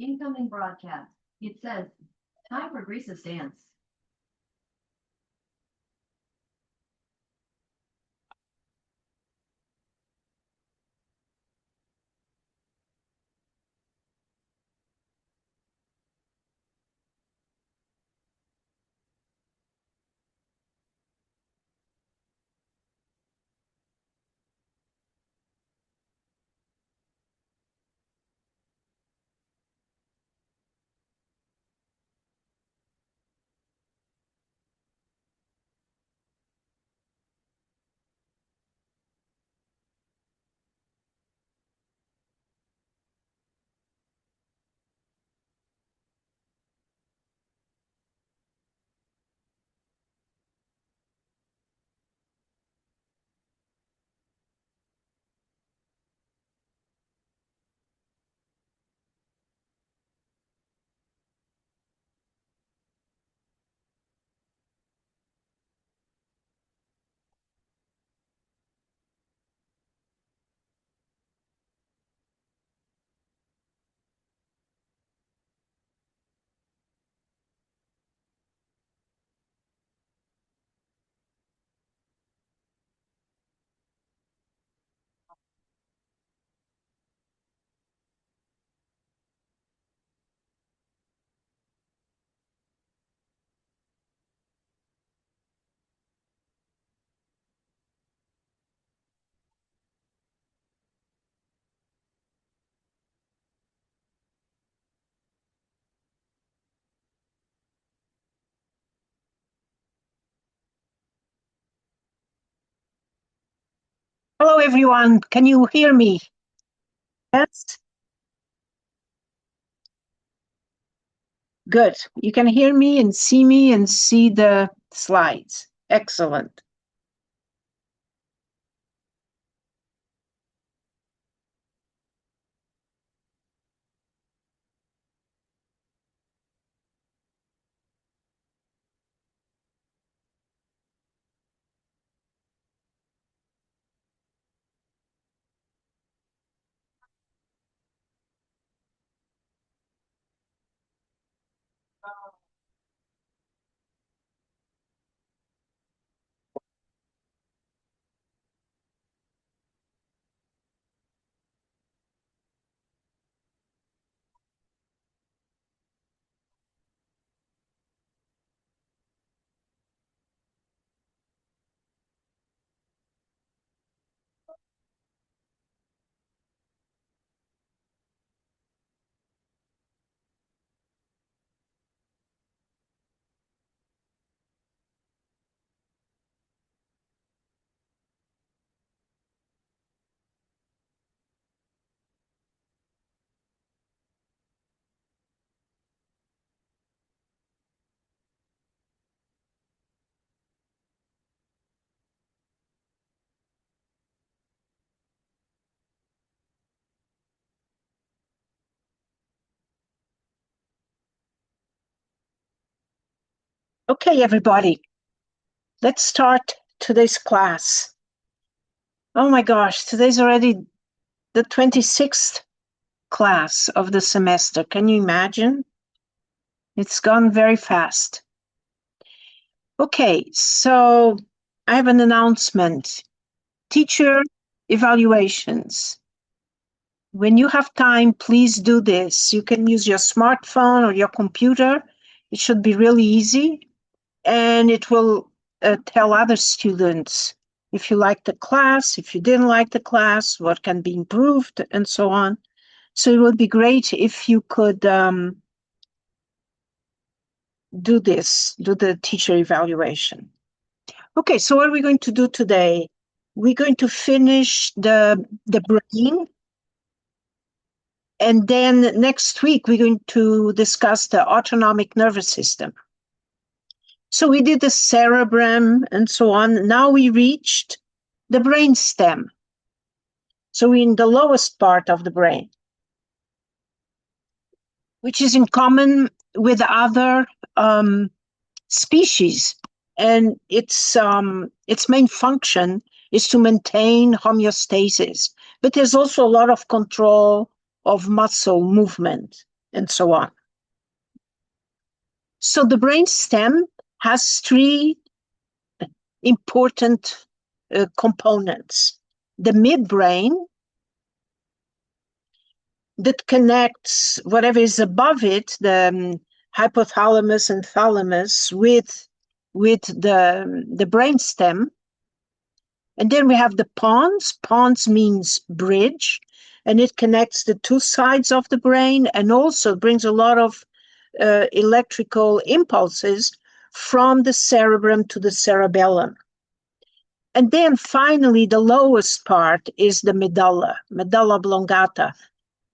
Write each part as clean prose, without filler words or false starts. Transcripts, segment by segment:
Incoming broadcast. It says, time for Greece's dance. Hello, everyone. Can you hear me? Yes. Good. You can hear me and see the slides. Excellent. Okay, everybody. Let's start today's class. Oh my gosh, today's already the 26th class of the semester. Can you imagine? It's gone very fast. Okay, so I have an announcement. Teacher evaluations. When you have time, please do this. You can use your smartphone or your computer. It should be really easy. And it will tell other students if you like the class, if you didn't like the class, what can be improved, and so on. So it would be great if you could do this, do the teacher evaluation. Okay, so what are we going to do today? We're going to finish the brain. And then next week, we're going to discuss the autonomic nervous system. So we did the cerebrum and so on. Now we reached the brain stem. So we're in the lowest part of the brain, which is in common with other species. And its main function is to maintain homeostasis. But there's also a lot of control of muscle movement. and so on. So the brain stem has three important components. The midbrain, that connects whatever is above it, the hypothalamus and thalamus, with the brain stem. And then we have the pons. Pons means bridge, and it connects the two sides of the brain and also brings a lot of electrical impulses from the cerebrum to the cerebellum. And then finally, the lowest part is the medulla oblongata,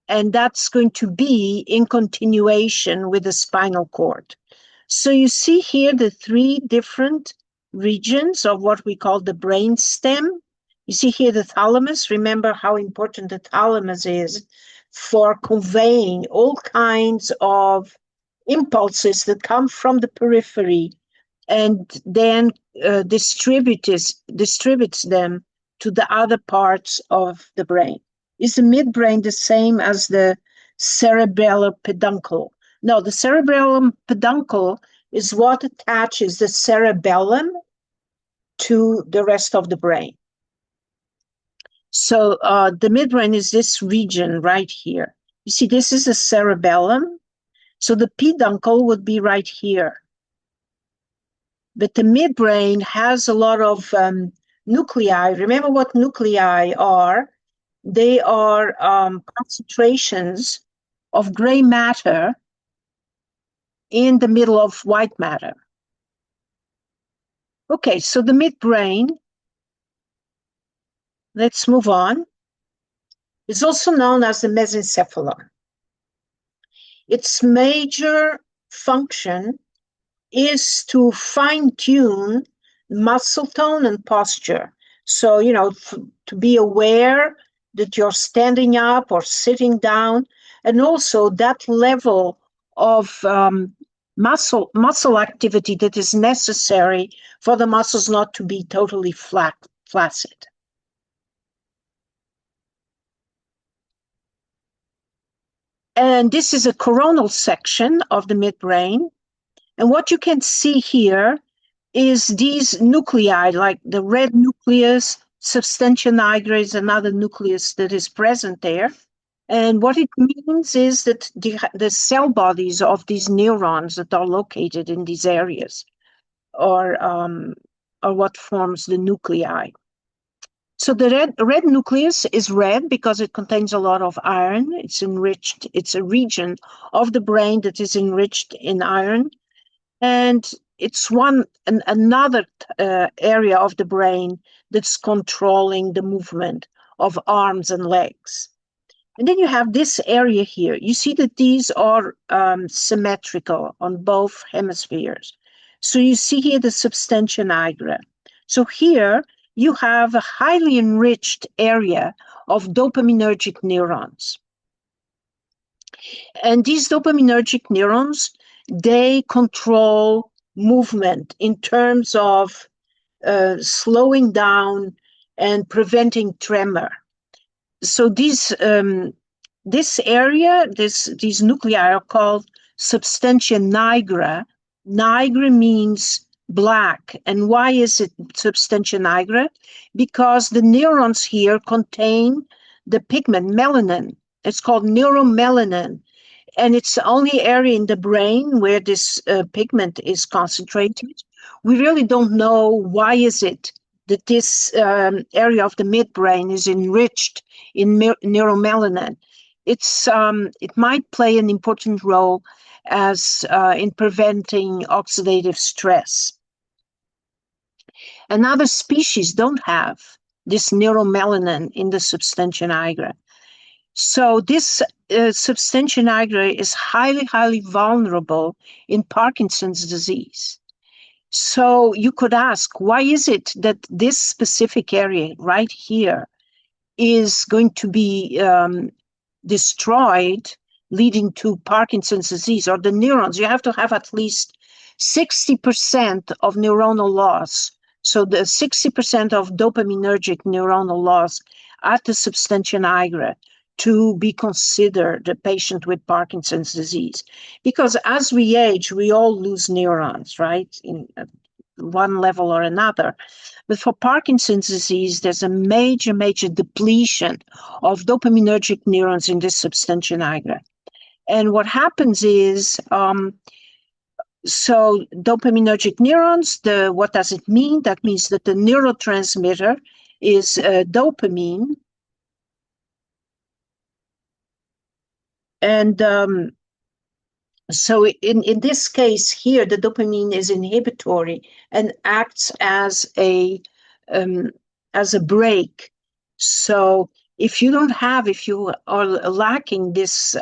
and that's going to be in continuation with the spinal cord. So you see here the three different regions of what we call the brain stem. You see here the thalamus. Remember how important the thalamus is for conveying all kinds of impulses that come from the periphery and then distributes them to the other parts of the brain. Is the midbrain the same as the cerebellar peduncle? No, the cerebellum peduncle is what attaches the cerebellum to the rest of the brain. So the midbrain is this region right here. You see, this is the cerebellum. So the peduncle would be right here. But the midbrain has a lot of nuclei. Remember what nuclei are? They are concentrations of gray matter in the middle of white matter. Okay, so the midbrain, let's move on, is also known as the mesencephalon. Its major function is to fine-tune muscle tone and posture. So, you know, to be aware that you're standing up or sitting down, and also that level of muscle activity that is necessary for the muscles not to be totally flaccid. And this is a coronal section of the midbrain. And what you can see here is these nuclei, like the red nucleus, substantia nigra is another nucleus that is present there. And what it means is that the cell bodies of these neurons that are located in these areas are what forms the nuclei. So the red nucleus is red because it contains a lot of iron. It's enriched. It's a region of the brain that is enriched in iron. And it's another area of the brain that's controlling the movement of arms and legs. And then you have this area here. You see that these are symmetrical on both hemispheres. So you see here the substantia nigra. So here you have a highly enriched area of dopaminergic neurons. And these dopaminergic neurons, they control movement in terms of slowing down and preventing tremor. So this area, these nuclei are called substantia nigra. Nigra means black. And why is it substantia nigra? Because the neurons here contain the pigment melanin. It's called neuromelanin. And it's the only area in the brain where this pigment is concentrated. We really don't know why is it that this area of the midbrain is enriched in neuromelanin. It might play an important role as in preventing oxidative stress. And other species don't have this neuromelanin in the substantia nigra. So this substantia nigra is highly, highly vulnerable in Parkinson's disease. So you could ask, why is it that this specific area right here is going to be destroyed, leading to Parkinson's disease, or the neurons? You have to have at least 60% of neuronal loss. So the 60% of dopaminergic neuronal loss at the substantia nigra to be considered a patient with Parkinson's disease. Because as we age, we all lose neurons, right? In one level or another. But for Parkinson's disease, there's a major, major depletion of dopaminergic neurons in this substantia nigra. And what happens is, so dopaminergic neurons, what does it mean? That means that the neurotransmitter is dopamine. And so in this case here, the dopamine is inhibitory and acts as a brake. So if you are lacking this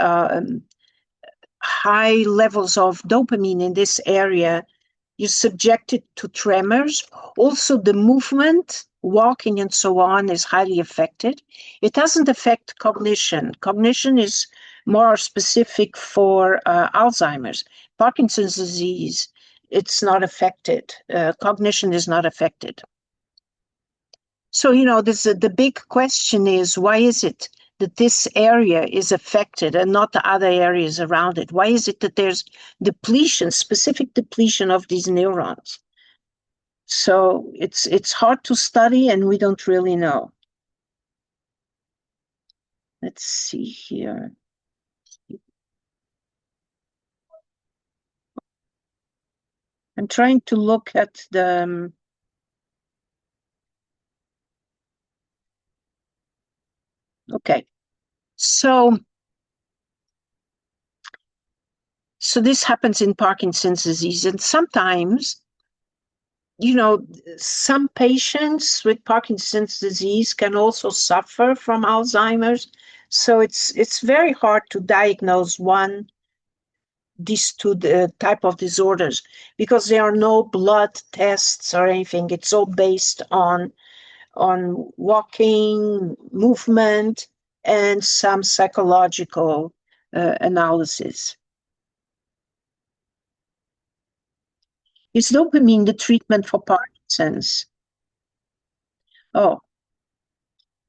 high levels of dopamine in this area, you're subjected to tremors. Also, the movement, walking and so on, is highly affected. It doesn't affect cognition. Cognition is more specific for Alzheimer's. Parkinson's disease, it's not affected. Cognition is not affected. So, the big question is, why is it that this area is affected and not the other areas around it? Why is it that there's depletion, specific depletion of these neurons? So it's hard to study and we don't really know. Let's see here. I'm trying to look at the okay. So this happens in Parkinson's disease, and sometimes, some patients with Parkinson's disease can also suffer from Alzheimer's. So it's very hard to diagnose these two type of disorders because there are no blood tests or anything. It's all based on walking, movement, and some psychological analysis. Is dopamine the treatment for Parkinson's? Oh,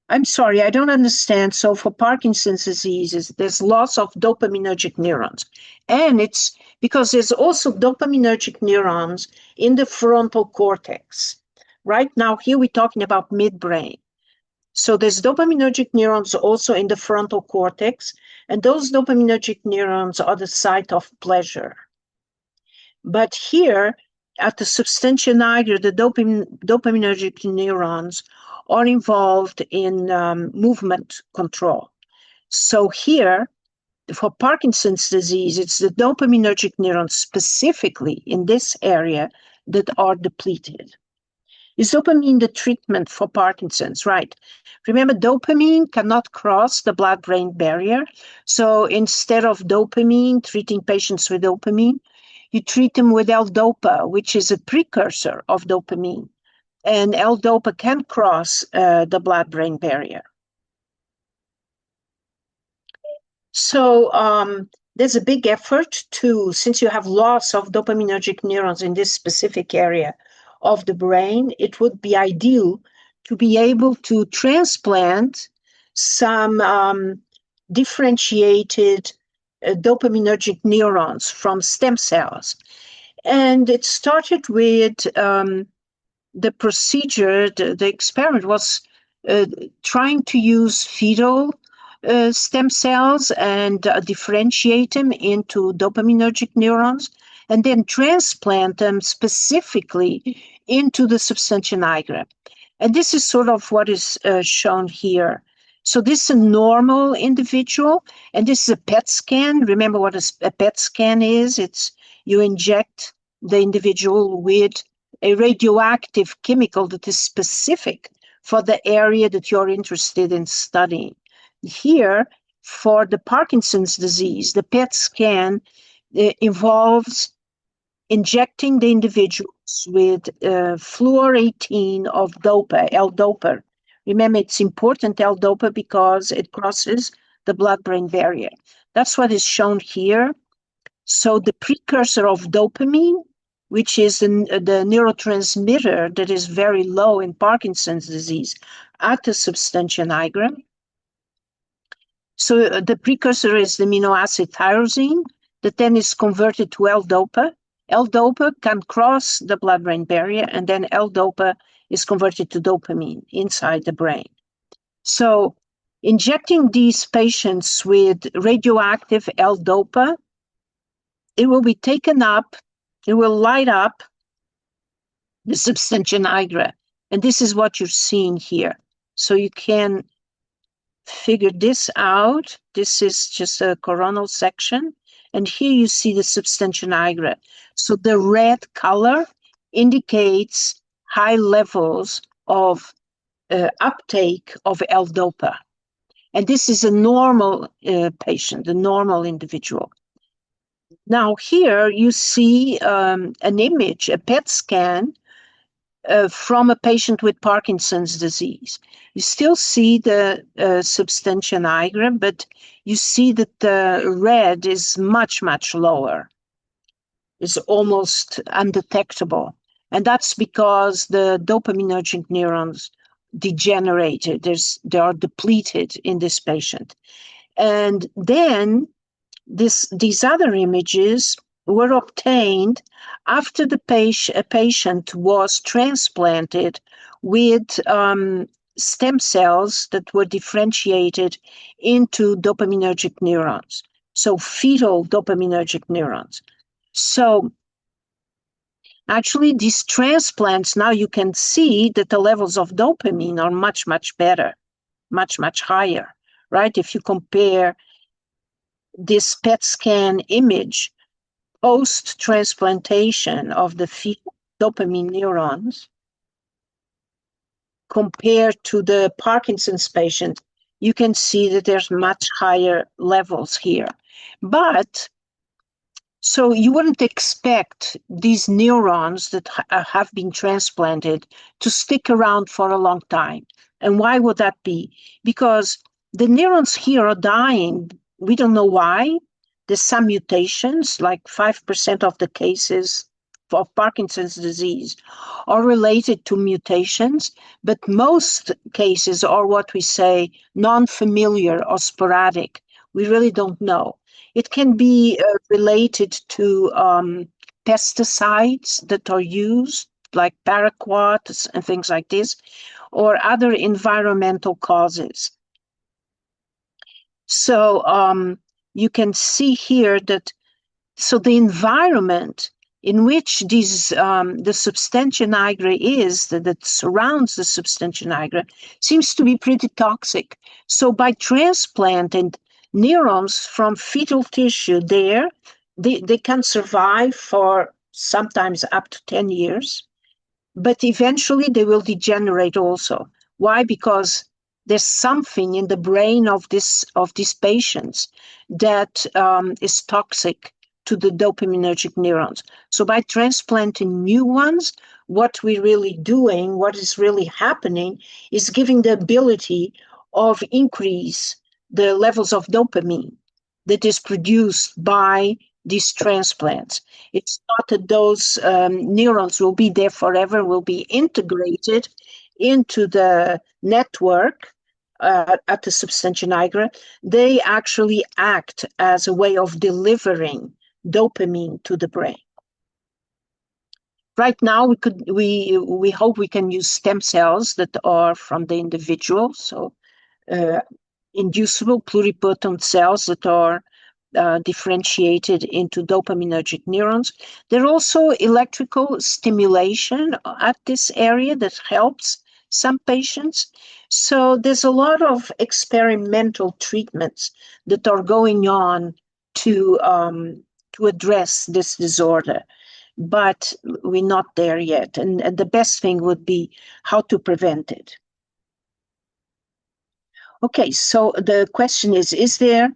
I'm sorry, I don't understand. So for Parkinson's disease, there's loss of dopaminergic neurons. And it's because there's also dopaminergic neurons in the frontal cortex. Right now, here we're talking about midbrain. So there's dopaminergic neurons also in the frontal cortex, and those dopaminergic neurons are the site of pleasure. But here, at the substantia nigra, the dopaminergic neurons are involved in movement control. So here, for Parkinson's disease, it's the dopaminergic neurons specifically in this area that are depleted. Is dopamine the treatment for Parkinson's? Right. Remember, dopamine cannot cross the blood-brain barrier. So instead of treating patients with dopamine, you treat them with L-DOPA, which is a precursor of dopamine. And L-DOPA can cross the blood-brain barrier. So there's a big effort since you have loss of dopaminergic neurons in this specific area of the brain, it would be ideal to be able to transplant some differentiated dopaminergic neurons from stem cells. And it started with the procedure, the experiment was trying to use fetal stem cells and differentiate them into dopaminergic neurons and then transplant them specifically into the substantia nigra. And this is sort of what is shown here. So this is a normal individual, and this is a PET scan. Remember what a PET scan is? It's you inject the individual with a radioactive chemical that is specific for the area that you're interested in studying. Here, for the Parkinson's disease, the PET scan involves injecting the individuals with fluor-18 of DOPA, L-DOPA. Remember, it's important, L-DOPA, because it crosses the blood-brain barrier. That's what is shown here. So the precursor of dopamine, which is the neurotransmitter that is very low in Parkinson's disease at the substantia nigra, So the precursor is the amino acid tyrosine that then is converted to L-DOPA. L-DOPA can cross the blood-brain barrier, and then L-DOPA is converted to dopamine inside the brain. So injecting these patients with radioactive L-DOPA, it will be taken up, it will light up the substantia nigra. And this is what you're seeing here. So you can figure this out. This is just a coronal section. And here you see the substantia nigra. So the red color indicates high levels of uptake of L-DOPA. And this is a normal patient, a normal individual. Now here you see an image, a PET scan from a patient with Parkinson's disease. You still see the substantia nigra, but you see that the red is much, much lower. It's almost undetectable. And that's because the dopaminergic neurons degenerated. They are depleted in this patient. And then these other images were obtained after a patient was transplanted with stem cells that were differentiated into dopaminergic neurons, so fetal dopaminergic neurons. So actually, these transplants, now you can see that the levels of dopamine are much, much better, much, much higher, right? If you compare this PET scan image post-transplantation of the fetal dopamine neurons compared to the Parkinson's patient, you can see that there's much higher levels here. But so you wouldn't expect these neurons that have been transplanted to stick around for a long time. And why would that be? Because the neurons here are dying. We don't know why. There's some mutations, like 5% of the cases of Parkinson's disease are related to mutations, but most cases are what we say non-familiar or sporadic. We really don't know. It can be related to pesticides that are used, like paraquats and things like this, or other environmental causes. So you can see here that, so the environment in which these the substantia nigra is, that surrounds the substantia nigra, seems to be pretty toxic. So by transplanting neurons from fetal tissue there, they can survive for sometimes up to 10 years, but eventually they will degenerate also. Why? Because there's something in the brain of these patients that is toxic to the dopaminergic neurons. So by transplanting new ones, what we're really doing, what is really happening, is giving the ability of increase the levels of dopamine that is produced by these transplants. It's not that those neurons will be there forever, will be integrated into the network at the substantia nigra. They actually act as a way of delivering dopamine to the brain. Right now, we hope we can use stem cells that are from the individual, so inducible pluripotent cells that are differentiated into dopaminergic neurons. There are also electrical stimulation at this area that helps some patients. So there's a lot of experimental treatments that are going on to address this disorder, but we're not there yet. And the best thing would be how to prevent it. Okay, so the question is there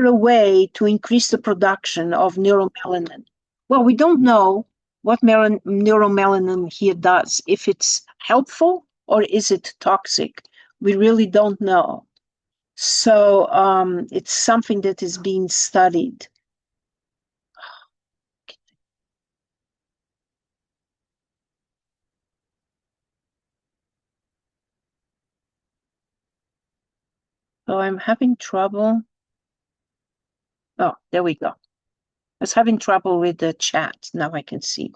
a way to increase the production of neuromelanin? Well, we don't know what neuromelanin here does, if it's helpful or is it toxic. We really don't know. So it's something that is being studied. Oh, I'm having trouble. Oh, there we go. I was having trouble with the chat. Now I can see.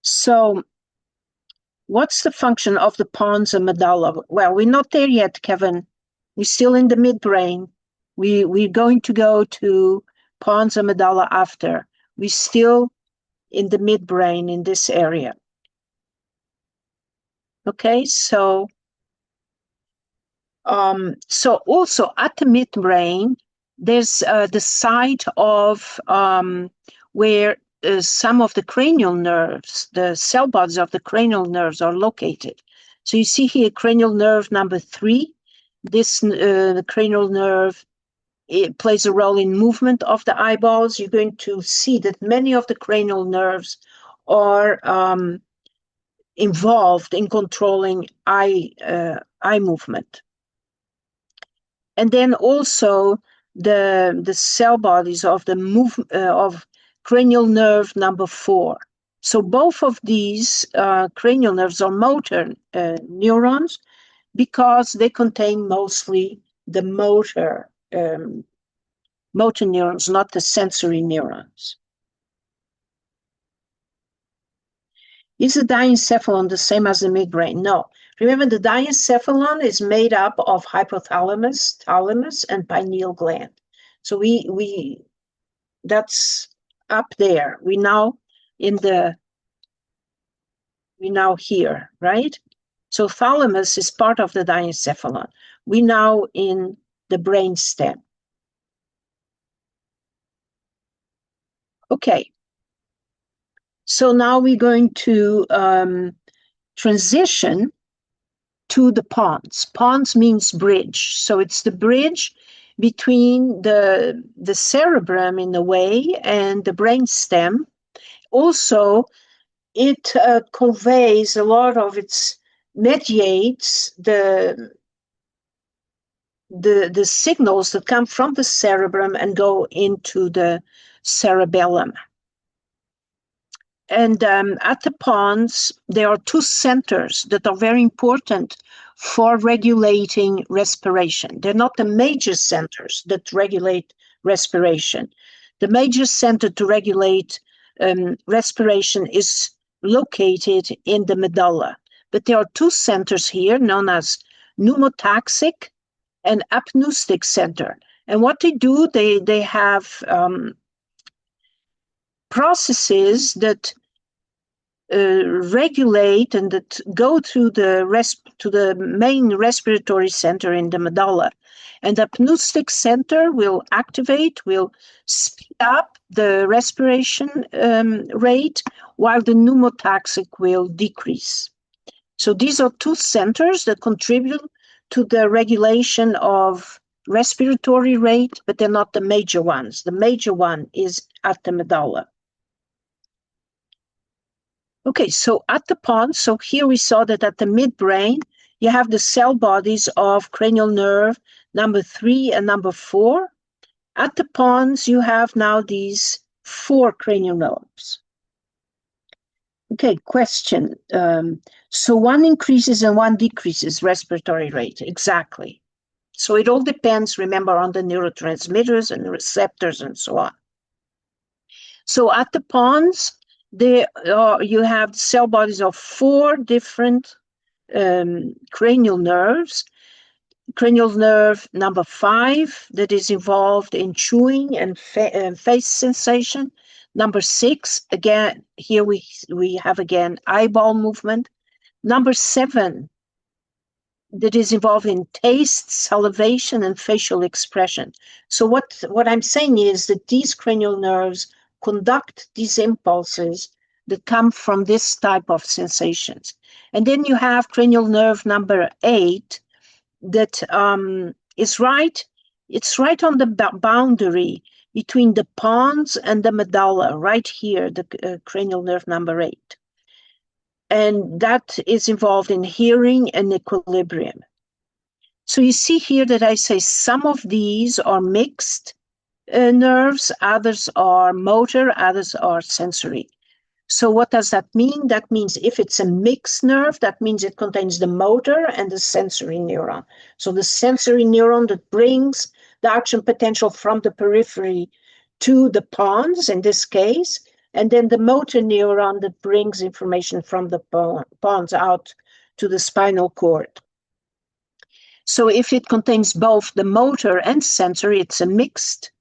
So what's the function of the pons and medulla? Well, we're not there yet, Kevin. We're still in the midbrain. We're going to go to pons and medulla after. We're still in the midbrain in this area. Okay, so also at the midbrain, there's the site of where some of the cranial nerves, the cell bodies of the cranial nerves are located. So you see here cranial nerve number 3. This the cranial nerve, it plays a role in movement of the eyeballs. You're going to see that many of the cranial nerves are involved in controlling eye movement. And then also the cell bodies of the of cranial nerve number 4. So both of these cranial nerves are motor neurons because they contain mostly the motor neurons, not the sensory neurons. Is the diencephalon the same as the midbrain? No. Remember, the diencephalon is made up of hypothalamus, thalamus, and pineal gland. So that's up there. We now here, right? So thalamus is part of the diencephalon. We now in the brain stem. Okay. So now we're going to transition to the pons. Pons means bridge. So it's the bridge between the cerebrum in a way and the brain stem. Also, it conveys a lot of mediates the signals that come from the cerebrum and go into the cerebellum. And at the pons, there are 2 centers that are very important for regulating respiration. They're not the major centers that regulate respiration. The major center to regulate respiration is located in the medulla. But there are 2 centers here known as pneumotaxic and apneustic center. And what they do, they have processes that regulate and that go through to the main respiratory center in the medulla. And the apneustic center will speed up the respiration rate, while the pneumotaxic will decrease. So these are 2 centers that contribute to the regulation of respiratory rate, but they're not the major ones. The major one is at the medulla. Okay, so at the pons, so here we saw that at the midbrain, you have the cell bodies of cranial nerve number 3 and number 4. At the pons, you have now these 4 cranial nerves. Okay, question. So one increases and one decreases respiratory rate. Exactly. So it all depends, remember, on the neurotransmitters and the receptors and so on. So at the pons, you have cell bodies of 4 different cranial nerves. Cranial nerve number 5 that is involved in chewing and face sensation. Number 6, again, here we have again eyeball movement. Number 7 that is involved in taste, salivation, and facial expression. So what I'm saying is that these cranial nerves conduct these impulses that come from this type of sensations. And then you have cranial nerve number 8 that it's right on the boundary between the pons and the medulla, right here, the cranial nerve number 8. And that is involved in hearing and equilibrium. So you see here that I say some of these are mixed nerves, others are motor, others are sensory. So what does that mean? That means if it's a mixed nerve, that means it contains the motor and the sensory neuron. So the sensory neuron that brings the action potential from the periphery to the pons in this case, and then the motor neuron that brings information from the pons out to the spinal cord. So if it contains both the motor and sensory, it's a mixed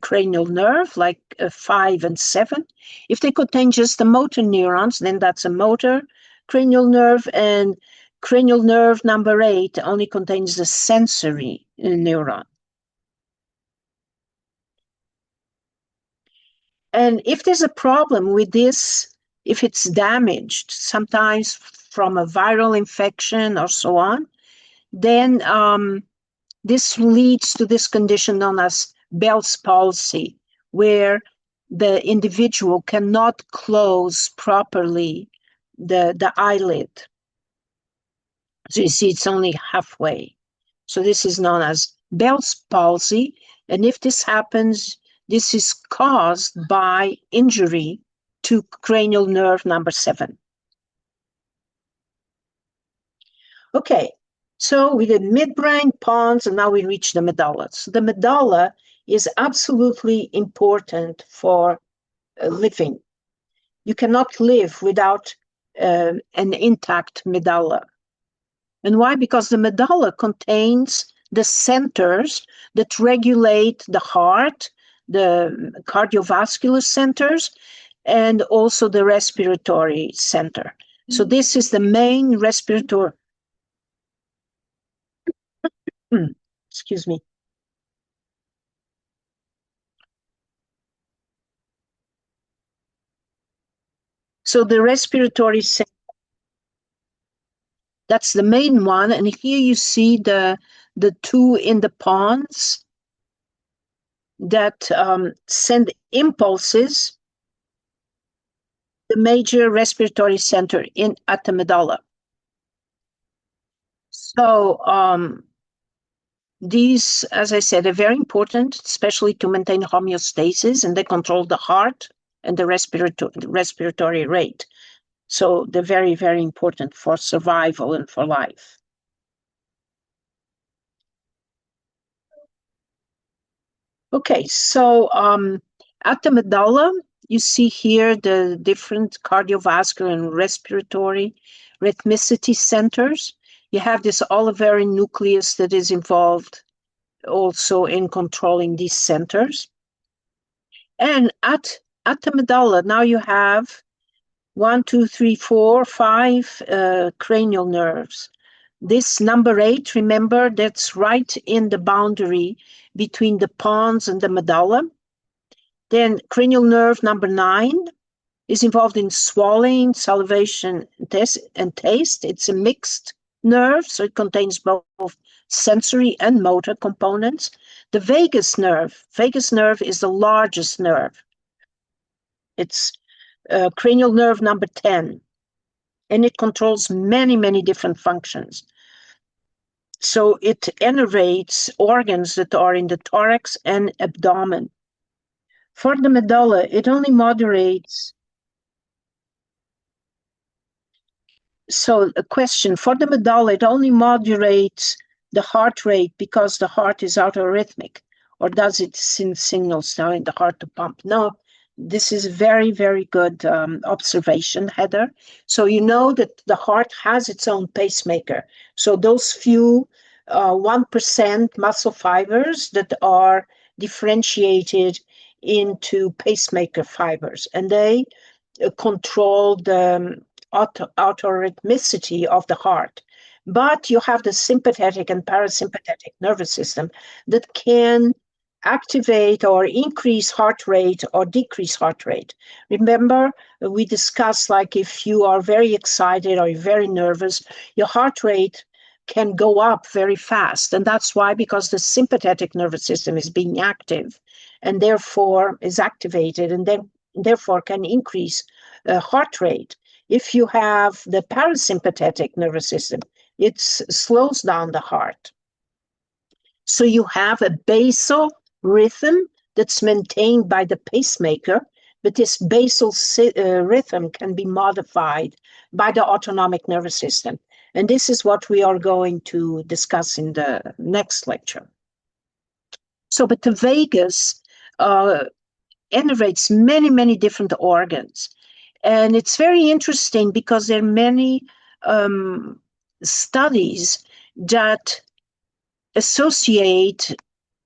cranial nerve, like 5 and 7. If they contain just the motor neurons, then that's a motor cranial nerve, and cranial nerve number 8 only contains the sensory neuron. And if there's a problem with this, if it's damaged, sometimes from a viral infection or so on, then this leads to this condition known as Bell's palsy, where the individual cannot close properly the eyelid. So you see, it's only halfway. So this is known as Bell's palsy. And if this happens, this is caused by injury to cranial nerve number 7. Okay, so we did midbrain, pons, and now we reach the medulla. So the medulla is absolutely important for living. You cannot live without an intact medulla. And why? Because the medulla contains the centers that regulate the heart, the cardiovascular centers, and also the respiratory center. So this is the main respiratory, excuse me. So the respiratory center, that's the main one. And here you see the two in the pons that send impulses, the major respiratory center at the medulla. So these, as I said, are very important, especially to maintain homeostasis, and they control the heart and the respiratory rate. So they're very, very important for survival and for life. Okay, so at the medulla, you see here the different cardiovascular and respiratory rhythmicity centers. You have this olivary nucleus that is involved also in controlling these centers. And at the medulla, now you have 1, 2, 3, 4, 5 cranial nerves. This number 8, remember, that's right in the boundary between the pons and the medulla. Then cranial nerve number 9 is involved in swallowing, salivation, and taste. It's a mixed nerve, so it contains both sensory and motor components. The vagus nerve is the largest nerve. It's cranial nerve number 10, and it controls many, many different functions. So it innervates organs that are in the thorax and abdomen. For the medulla, it only moderates. So a question, for the medulla, it only moderates the heart rate because the heart is autorhythmic, or does it send signals telling the heart to pump? No, this is very, very good observation, Heather. So you know that the heart has its own pacemaker. So those few 1% muscle fibers that are differentiated into pacemaker fibers, and they control the autorhythmicity of the heart. But you have the sympathetic and parasympathetic nervous system that can activate or increase heart rate or decrease heart rate. Remember, we discussed, like, if you are very excited or you're very nervous, your heart rate can go up very fast. And that's why, because the sympathetic nervous system is being active and therefore is activated, and then therefore can increase heart rate. If you have the parasympathetic nervous system, it slows down the heart. So you have a basal rhythm that's maintained by the pacemaker but this basal rhythm can be modified by the autonomic nervous system. And this is what we are going to discuss in the next lecture. So, but the vagus innervates many, many different organs. And it's very interesting because there are many studies that associate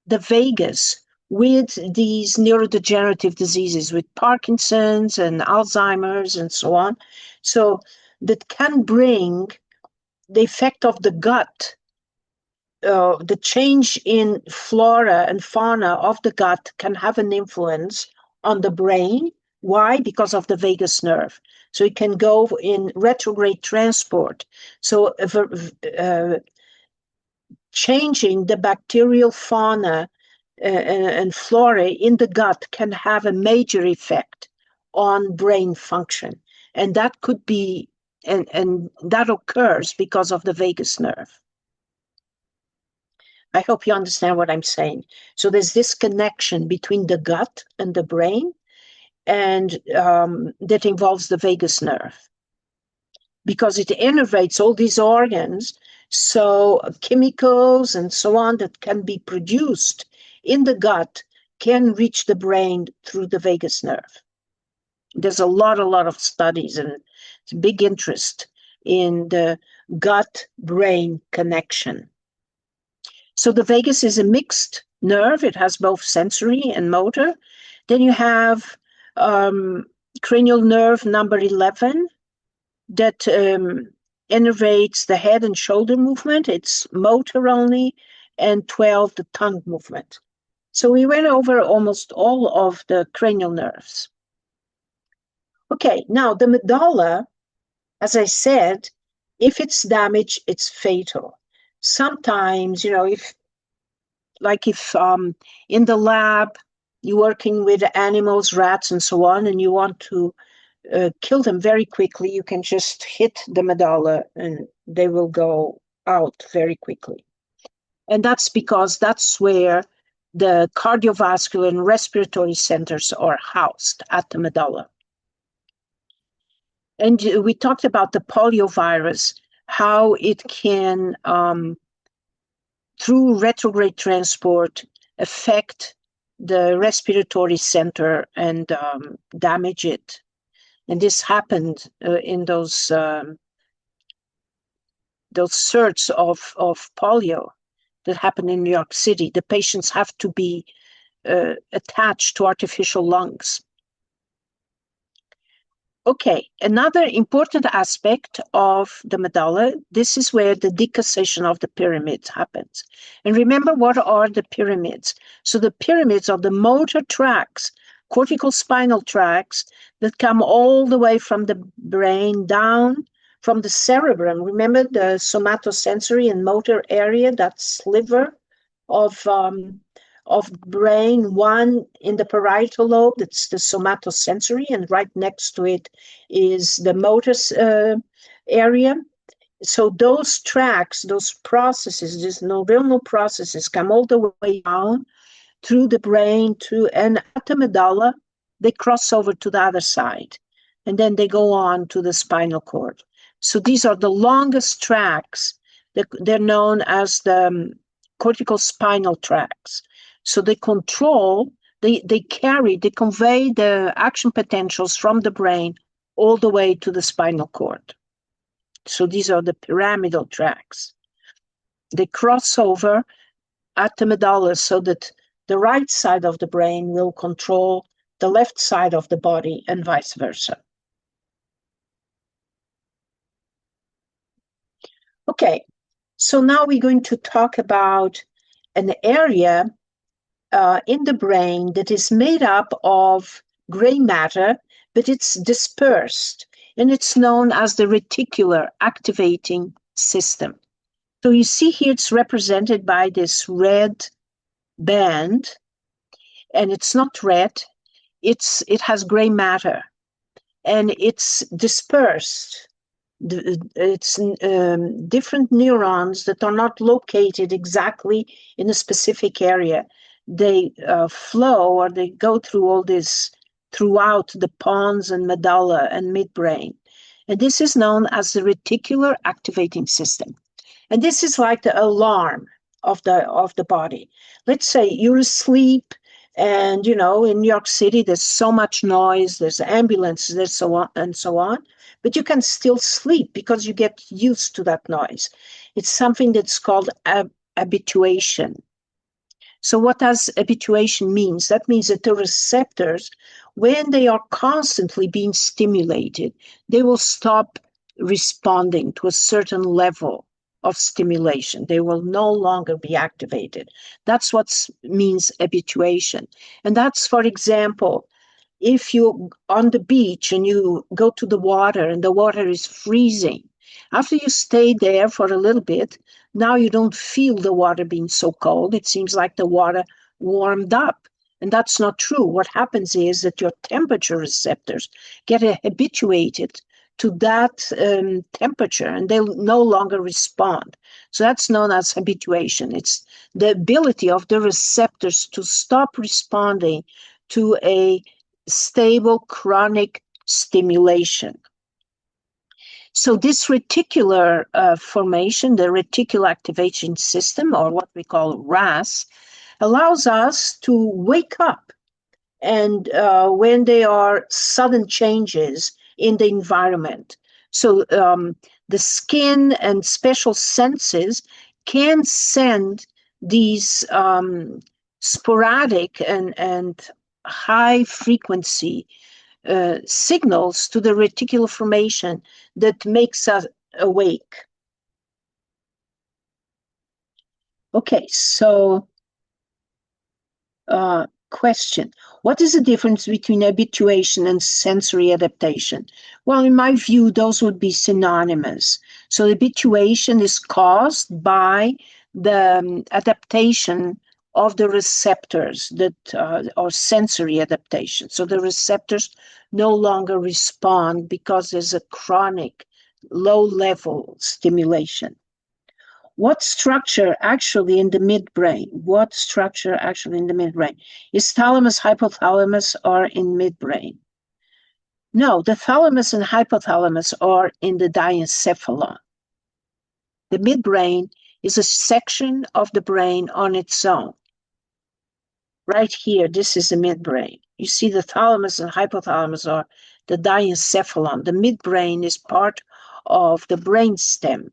the vagus with these neurodegenerative diseases, with Parkinson's and Alzheimer's and so on. So that can bring the effect of the gut, the change in flora and fauna of the gut can have an influence on the brain. Why? Because of the vagus nerve. So it can go in retrograde transport. So changing the bacterial fauna and flora in the gut can have a major effect on brain function. And that could be, and that occurs because of the vagus nerve. I hope you understand what I'm saying. So there's this connection between the gut and the brain, and that involves the vagus nerve, because it innervates all these organs. So chemicals and so on that can be produced in the gut can reach the brain through the vagus nerve. There's a lot of studies and big interest in the gut-brain connection. So the vagus is a mixed nerve. It has both sensory and motor. Then you have cranial nerve number 11 that innervates the head and shoulder movement. It's motor only, and 12, the tongue movement. So we went over almost all of the cranial nerves. Okay, now the medulla, as I said, if it's damaged, it's fatal. Sometimes, if in the lab you're working with animals, rats and so on, and you want to kill them very quickly, you can just hit the medulla and they will go out very quickly. And that's because that's where the cardiovascular and respiratory centers are housed, at the medulla. And we talked about the poliovirus, how it can, through retrograde transport, affect the respiratory center and damage it. And this happened in those surges of polio that happened in New York City. The patients have to be attached to artificial lungs. Okay, another important aspect of the medulla, this is where the decussation of the pyramids happens. And remember, what are the pyramids? So the pyramids are the motor tracts, cortical spinal tracts, that come all the way from the brain down, from the cerebrum. Remember the somatosensory and motor area, that sliver of brain, one in the parietal lobe, that's the somatosensory, and right next to it is the motor area. So those tracks, those processes, these neuronal processes come all the way down through the brain and at the medulla, they cross over to the other side, and then they go on to the spinal cord. So these are the longest tracks. They're known as the cortical spinal tracts. So they convey the action potentials from the brain all the way to the spinal cord. So these are the pyramidal tracts. They cross over at the medulla so that the right side of the brain will control the left side of the body and vice versa. Okay, so now we're going to talk about an area in the brain that is made up of gray matter, but it's dispersed, and it's known as the reticular activating system. So you see here it's represented by this red band, and it's not red, it has gray matter, and it's dispersed. It's different neurons that are not located exactly in a specific area. They flow, or they go through all this throughout the pons and medulla and midbrain. And this is known as the reticular activating system. And this is like the alarm of the body. Let's say you're asleep, and in New York City there's so much noise, there's ambulances, there's so on and so on, but you can still sleep because you get used to that noise. It's something that's called habituation. So what does habituation means? That means that the receptors, when they are constantly being stimulated, they will stop responding to a certain level of stimulation. They will no longer be activated. That's what means habituation. And that's, for example, if you're on the beach and you go to the water and the water is freezing, after you stay there for a little bit, now you don't feel the water being so cold. It seems like the water warmed up. And that's not true. What happens is that your temperature receptors get habituated to that temperature, and they'll no longer respond. So that's known as habituation. It's the ability of the receptors to stop responding to a stable chronic stimulation. So this reticular formation, the reticular activation system, or what we call RAS, allows us to wake up. And when there are sudden changes in the environment, so the skin and special senses can send these sporadic and high frequency signals to the reticular formation that makes us awake. Okay, so question. What is the difference between habituation and sensory adaptation? Well, in my view, those would be synonymous. So habituation is caused by the adaptation of the receptors that are sensory adaptation. So the receptors no longer respond because there's a chronic low-level stimulation. What structure actually in the midbrain? What structure actually in the midbrain? Is thalamus, hypothalamus, or in midbrain? No, the thalamus and hypothalamus are in the diencephalon. The midbrain is a section of the brain on its own. Right here, this is the midbrain. You see the thalamus and hypothalamus are the diencephalon. The midbrain is part of the brainstem.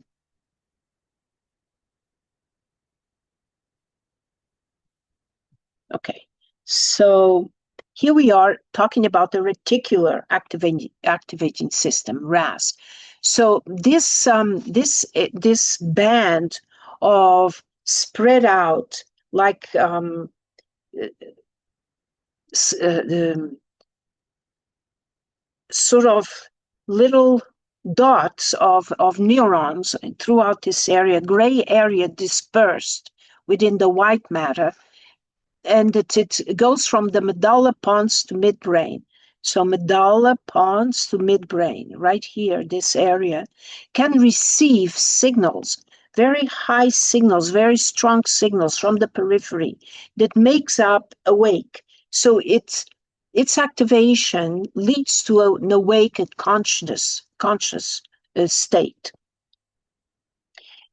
Okay, so here we are talking about the reticular activating system, RAS. So this band of spread out like sort of little dots of neurons throughout this area, gray area dispersed within the white matter, and it goes from the medulla pons to midbrain. So medulla pons to midbrain, right here, this area, can receive signals, very high signals, very strong signals from the periphery that makes up awake. So its activation leads to an awake and conscious state.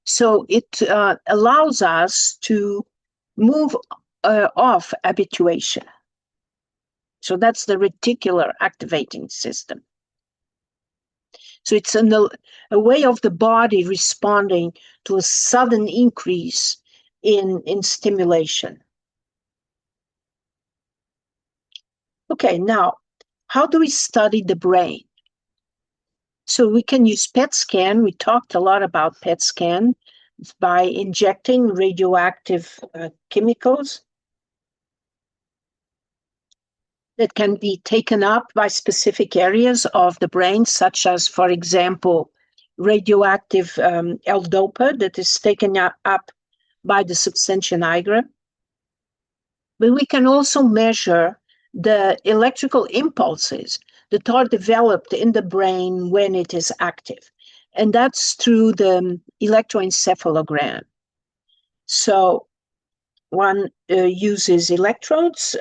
So it allows us to move off habituation. So that's the reticular activating system. So it's a way of the body responding to a sudden increase in stimulation. Okay, now, how do we study the brain? So we can use PET scan. We talked a lot about PET scan by injecting radioactive chemicals that can be taken up by specific areas of the brain, such as, for example, radioactive L-DOPA that is taken up by the substantia nigra. But we can also measure the electrical impulses that are developed in the brain when it is active. And that's through the electroencephalogram. So one uses electrodes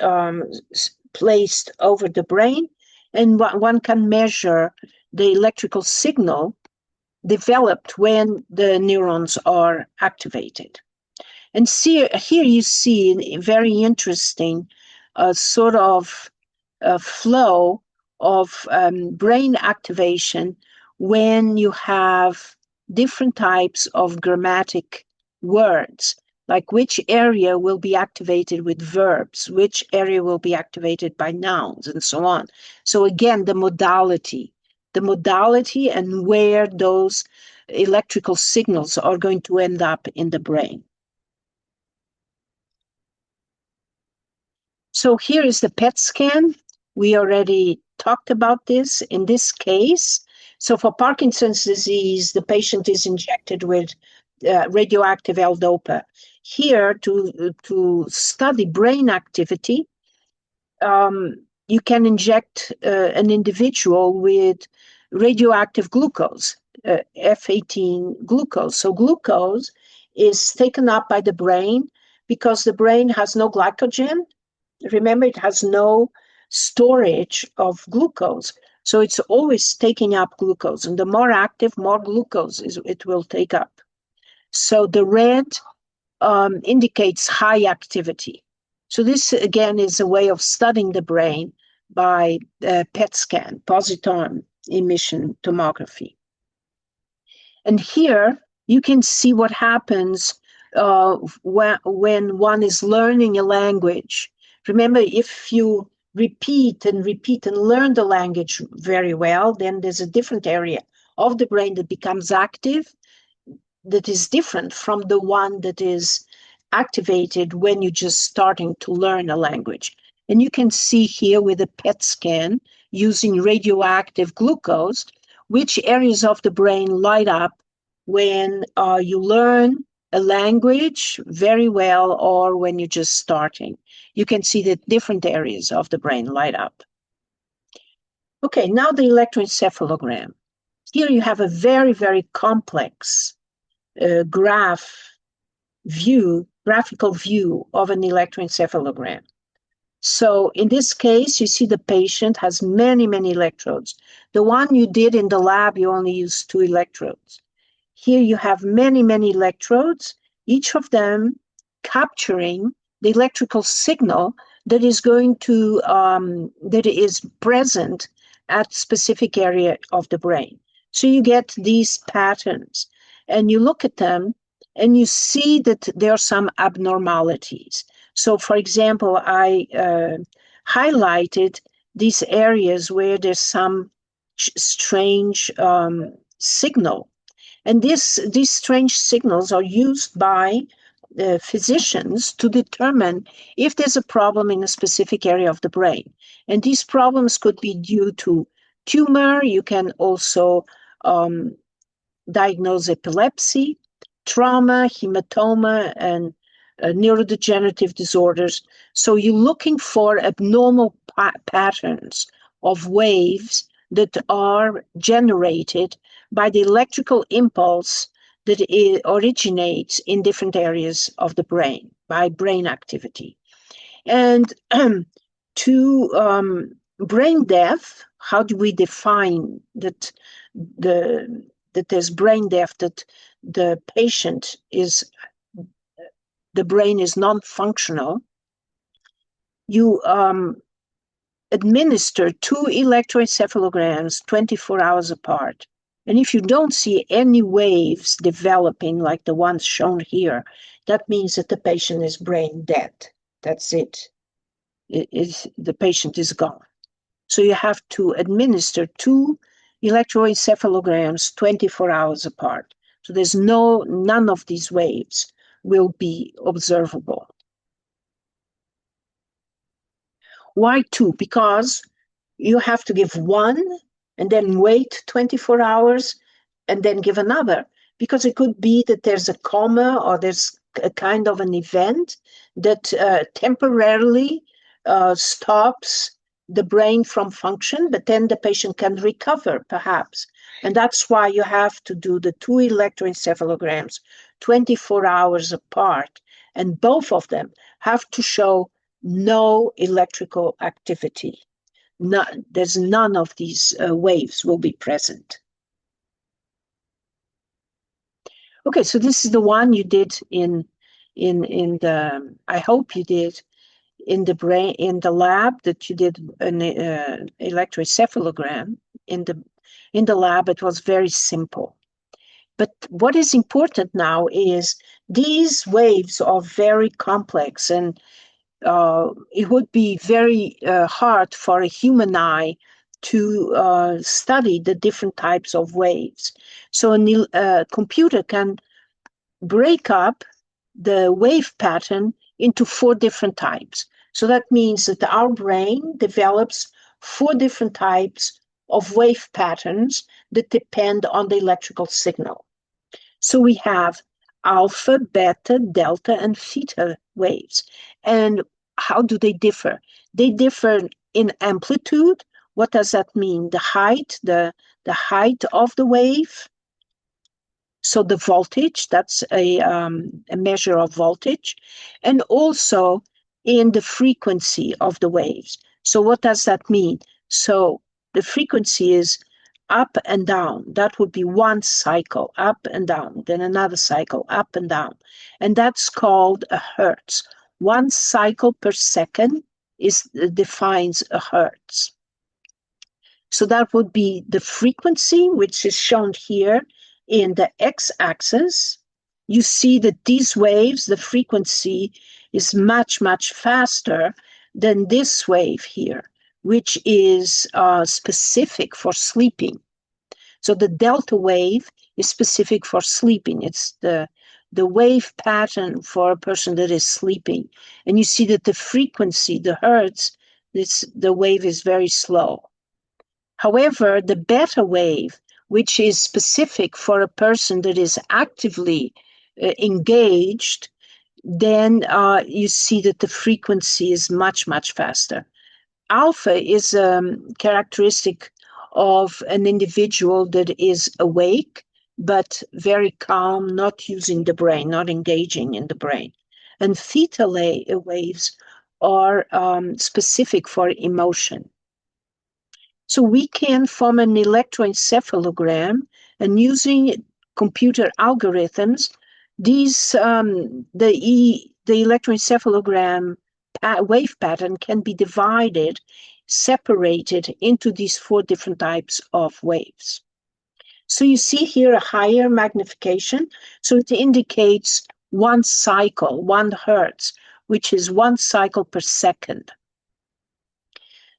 placed over the brain, and one can measure the electrical signal developed when the neurons are activated. And here you see a very interesting sort of flow of brain activation when you have different types of grammatic words, like which area will be activated with verbs, which area will be activated by nouns, and so on. So again, the modality and where those electrical signals are going to end up in the brain. So here is the PET scan. We already talked about this in this case. So for Parkinson's disease, the patient is injected with radioactive L-DOPA. Here, to study brain activity, you can inject an individual with radioactive glucose, F18 glucose. So glucose is taken up by the brain because the brain has no glycogen. Remember, it has no storage of glucose. So it's always taking up glucose. And the more active, more glucose it will take up. So the red indicates high activity. So this, again, is a way of studying the brain by PET scan, positron emission tomography. And here you can see what happens when one is learning a language. Remember, if you repeat and learn the language very well, then there's a different area of the brain that becomes active that is different from the one that is activated when you're just starting to learn a language. And you can see here with a PET scan using radioactive glucose, which areas of the brain light up when you learn a language very well or when you're just starting. You can see that different areas of the brain light up. Okay, now the electroencephalogram. Here you have a very, very complex graphical view of an electroencephalogram. So in this case, you see the patient has many, many electrodes. The one you did in the lab, you only used 2 electrodes. Here you have many, many electrodes, each of them capturing the electrical signal that is going to, that is present at specific area of the brain. So you get these patterns and you look at them and you see that there are some abnormalities. So for example, I highlighted these areas where there's some strange signal. And these strange signals are used by physicians to determine if there's a problem in a specific area of the brain. And these problems could be due to tumor. You can also diagnose epilepsy, trauma, hematoma, and neurodegenerative disorders. So you're looking for abnormal patterns of waves that are generated by the electrical impulse that originates in different areas of the brain by brain activity. And to brain death, how do we define that there's brain death, that the patient is, the brain is non-functional? You administer 2 electroencephalograms 24 hours apart. And if you don't see any waves developing like the ones shown here, that means that the patient is brain dead. That's it. The patient is gone. So you have to administer 2 electroencephalograms 24 hours apart. So there's none of these waves will be observable. Why 2? Because you have to give one and then wait 24 hours and then give another. Because it could be that there's a coma or there's a kind of an event that temporarily stops the brain from function, but then the patient can recover perhaps. And that's why you have to do the 2 electroencephalograms 24 hours apart. And both of them have to show no electrical activity. There's none of these waves will be present. Okay, so this is the one you did in the, I hope you did in the brain, in the lab, that you did an electroencephalogram in the lab. It was very simple. But what is important now is these waves are very complex, and it would be very hard for a human eye to study the different types of waves. So a computer can break up the wave pattern into 4 different types. So that means that our brain develops 4 different types of wave patterns that depend on the electrical signal. So we have alpha, beta, delta, and theta waves. And how do they differ? They differ in amplitude. What does that mean? The height, the height of the wave. So the voltage, that's a measure of voltage, and also in the frequency of the waves. So what does that mean? So the frequency is up and down. That would be one cycle, up and down, then another cycle, up and down. And that's called a hertz. 1 cycle per second defines a hertz. So that would be the frequency, which is shown here in the x-axis. You see that these waves, the frequency is much, much faster than this wave here, which is specific for sleeping. So the delta wave is specific for sleeping. It's the wave pattern for a person that is sleeping. And you see that the frequency, the hertz, the wave is very slow. However, the beta wave, which is specific for a person that is actively engaged, then you see that the frequency is much, much faster. Alpha is a characteristic of an individual that is awake, but very calm, not using the brain, not engaging in the brain. And theta waves are specific for emotion. So we can form an electroencephalogram, and using computer algorithms, these the electroencephalogram wave pattern can be separated into these 4 different types of waves. So you see here a higher magnification. So it indicates 1 cycle, 1 hertz, which is 1 cycle per second.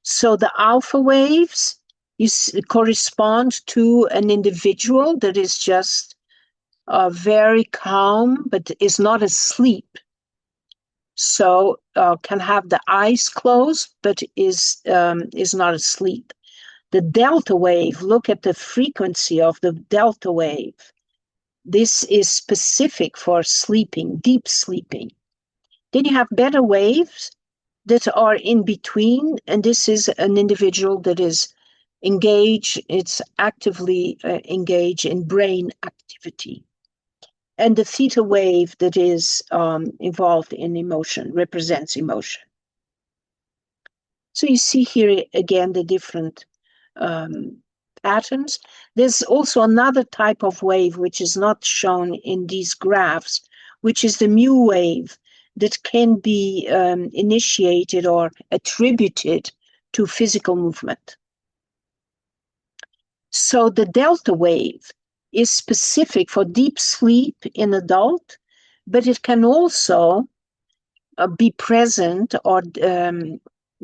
So the alpha waves correspond to an individual that is just very calm, but is not asleep. So can have the eyes closed, but is not asleep. The delta wave, look at the frequency of the delta wave. This is specific for sleeping, deep sleeping. Then you have beta waves that are in between, and this is an individual that is engaged, it's actively engaged in brain activity. And the theta wave that is involved in emotion, represents emotion. So you see here again the different patterns. There's also another type of wave which is not shown in these graphs, which is the mu wave, that can be initiated or attributed to physical movement. So the delta wave is specific for deep sleep in adult, but it can also be present or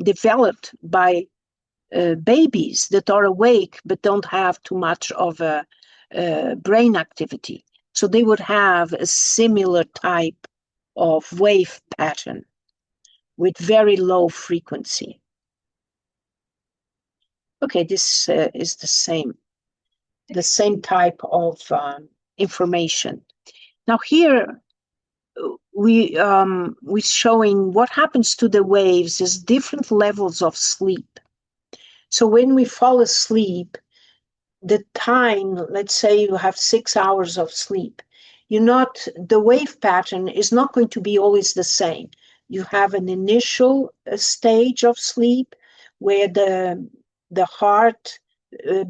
developed by babies that are awake but don't have too much of a brain activity. So they would have a similar type of wave pattern with very low frequency. Okay, this is the same type of information. Now here we're showing what happens to the waves is different levels of sleep. So when we fall asleep, the time, let's say you have 6 hours of sleep, the wave pattern is not going to be always the same. you have an initial stage of sleep where the heart uh,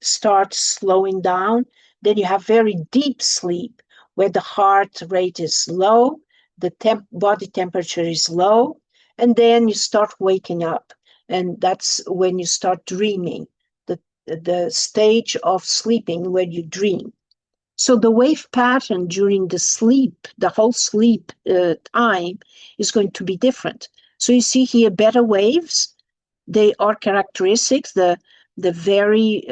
starts slowing down. Then you have very deep sleep where the heart rate is low, the body temperature is low, and then you start waking up. And that's when you start dreaming, the stage of sleeping where you dream. So the wave pattern during the sleep, the whole sleep time, is going to be different. So you see here beta waves. They are characteristics, the very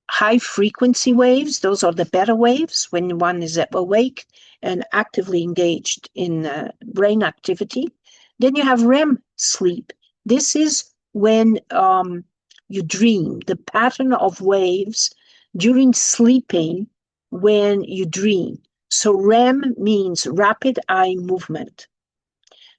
high frequency waves. Those are the beta waves when one is awake and actively engaged in brain activity. Then you have REM sleep. This is when you dream, the pattern of waves during sleeping when you dream. So REM means rapid eye movement.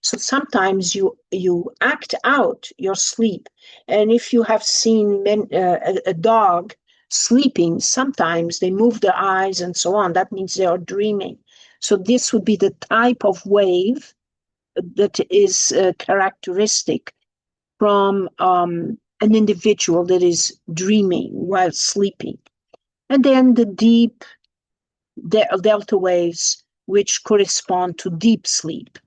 So sometimes you act out your sleep, and if you have seen a dog sleeping, sometimes they move their eyes and so on. That means they are dreaming. So this would be the type of wave that is characteristic from an individual that is dreaming while sleeping. And then the deep delta waves, which correspond to deep sleep.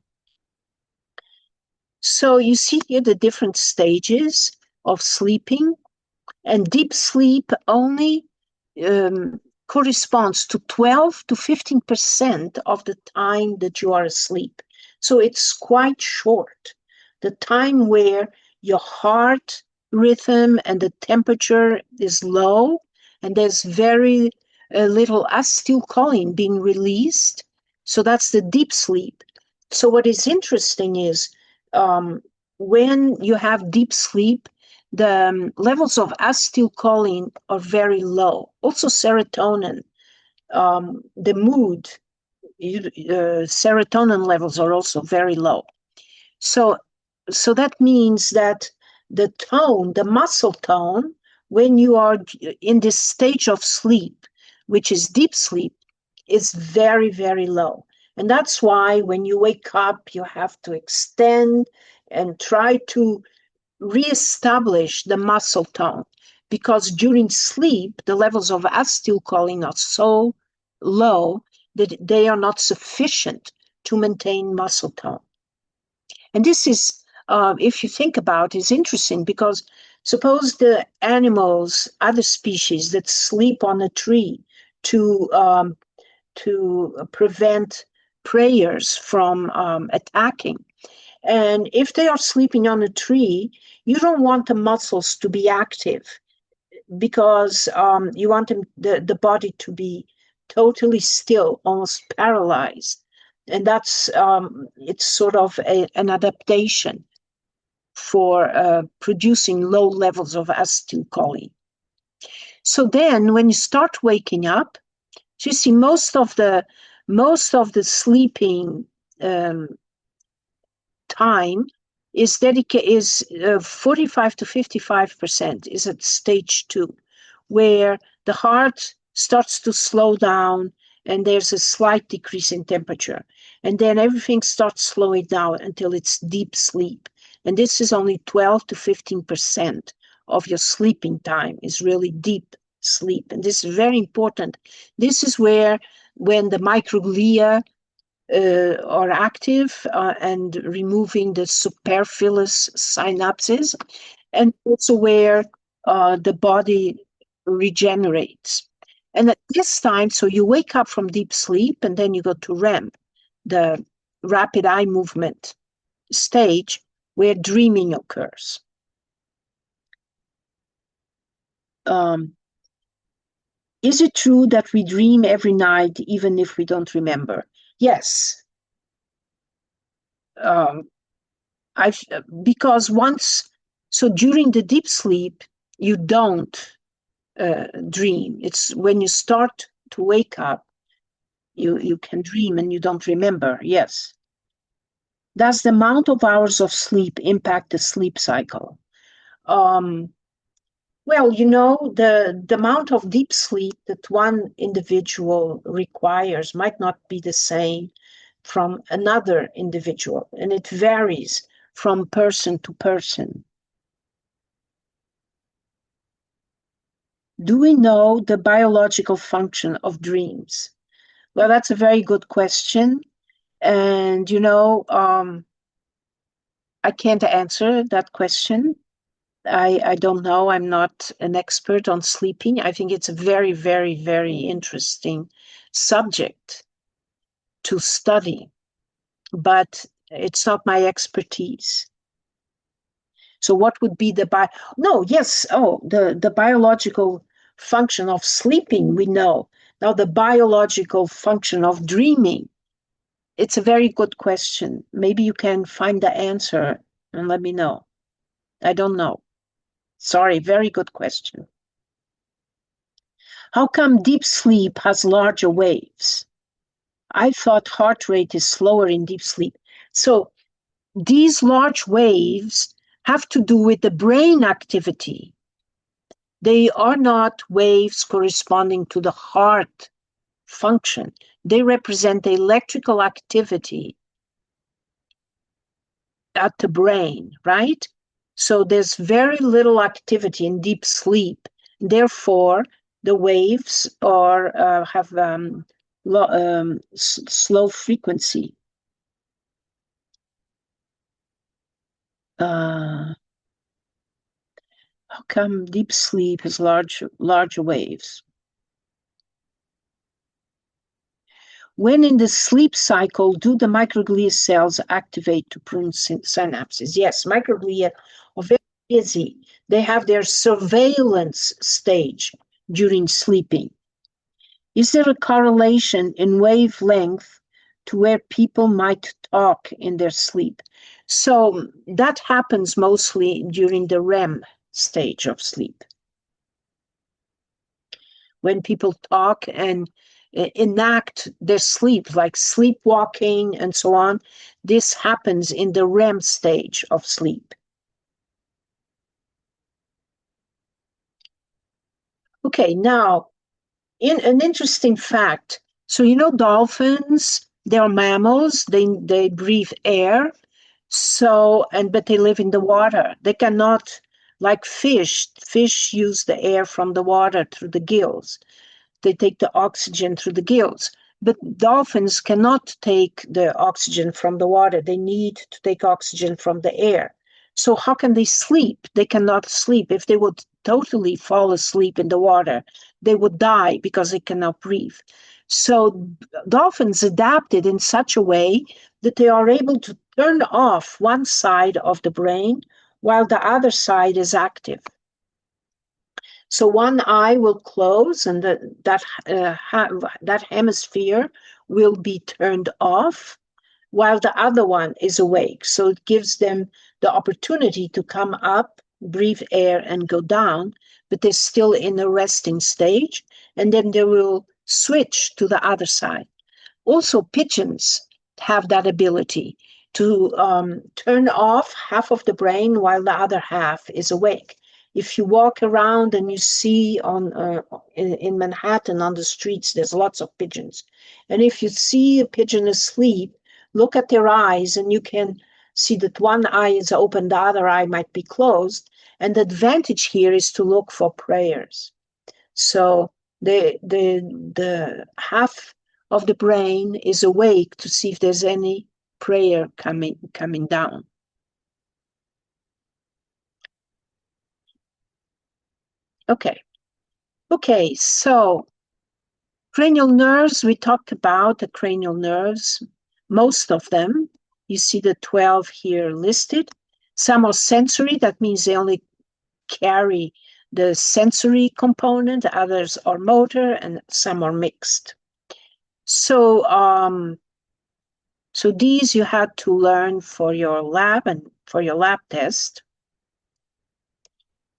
So you see here the different stages of sleeping, and deep sleep only corresponds to 12 to 15% of the time that you are asleep. So it's quite short. The time where your heart rhythm and the temperature is low, and there's very little acetylcholine being released. So that's the deep sleep. So what is interesting is when you have deep sleep, the levels of acetylcholine are very low. Also serotonin, the mood, serotonin levels are also very low. So, so that means that the tone, the muscle tone, when you are in this stage of sleep, which is deep sleep, is very, very low. And that's why when you wake up, you have to extend and try to reestablish the muscle tone, because during sleep, the levels of acetylcholine are so low that they are not sufficient to maintain muscle tone. And this is, if you think about it, is interesting because suppose the animals, other species that sleep on a tree to prevent preyers from attacking. And if they are sleeping on a tree, you don't want the muscles to be active because you want the body to be totally still, almost paralyzed. And that's it's sort of an adaptation for producing low levels of acetylcholine. So then when you start waking up, you see most of the sleeping time is 45 to 55% is at stage 2, where the heart starts to slow down and there's a slight decrease in temperature. And then everything starts slowing down until it's deep sleep. And this is only 12 to 15% of your sleeping time is really deep sleep. And this is very important. This is where when the microglia are active and removing the superfluous synapses, and also where the body regenerates. And at this time, so you wake up from deep sleep and then you go to REM, the rapid eye movement stage where dreaming occurs. Is it true that we dream every night even if we don't remember? Yes. Because so during the deep sleep, you don't dream. It's when you start to wake up, you can dream and you don't remember. Yes. Does the amount of hours of sleep impact the sleep cycle? Well, the amount of deep sleep that one individual requires might not be the same from another individual, and it varies from person to person. Do we know the biological function of dreams? Well, that's a very good question. And, I can't answer that question. I don't know. I'm not an expert on sleeping. I think it's a very, very, very interesting subject to study, but it's not my expertise. So what would be the the biological function of sleeping, we know. Now the biological function of dreaming, it's a very good question. Maybe you can find the answer and let me know. I don't know. Sorry, very good question. How come deep sleep has larger waves? I thought heart rate is slower in deep sleep. So these large waves have to do with the brain activity. They are not waves corresponding to the heart function. They represent the electrical activity at the brain, right? So there's very little activity in deep sleep. Therefore, the waves have slow frequency. How come deep sleep has larger waves? When in the sleep cycle, do the microglia cells activate to prune synapses? Yes, microglia are very busy. They have their surveillance stage during sleeping. Is there a correlation in wavelength to where people might talk in their sleep? So that happens mostly during the REM stage of sleep. When people talk and enact their sleep, like sleepwalking and so on, this happens in the REM stage of sleep. Okay, now, in an interesting fact, so dolphins, they're mammals, they breathe air, but they live in the water. They cannot, like fish use the air from the water through the gills. They take the oxygen through the gills. But dolphins cannot take the oxygen from the water. They need to take oxygen from the air. So how can they sleep? They cannot sleep. If they would totally fall asleep in the water, they would die because they cannot breathe. So dolphins adapted in such a way that they are able to turn off one side of the brain while the other side is active. So one eye will close and that hemisphere will be turned off while the other one is awake. So it gives them the opportunity to come up, breathe air, and go down, but they're still in a resting stage, and then they will switch to the other side. Also, pigeons have that ability to turn off half of the brain while the other half is awake. If you walk around and you see in Manhattan on the streets, there's lots of pigeons. And if you see a pigeon asleep, look at their eyes and you can see that one eye is open, the other eye might be closed. And the advantage here is to look for prayers. So the half of the brain is awake to see if there's any prayer coming down. Okay, so cranial nerves, we talked about the cranial nerves, most of them. You see the 12 here listed. Some are sensory, that means they only carry the sensory component, others are motor, and some are mixed. So, so these you had to learn for your lab and for your lab test.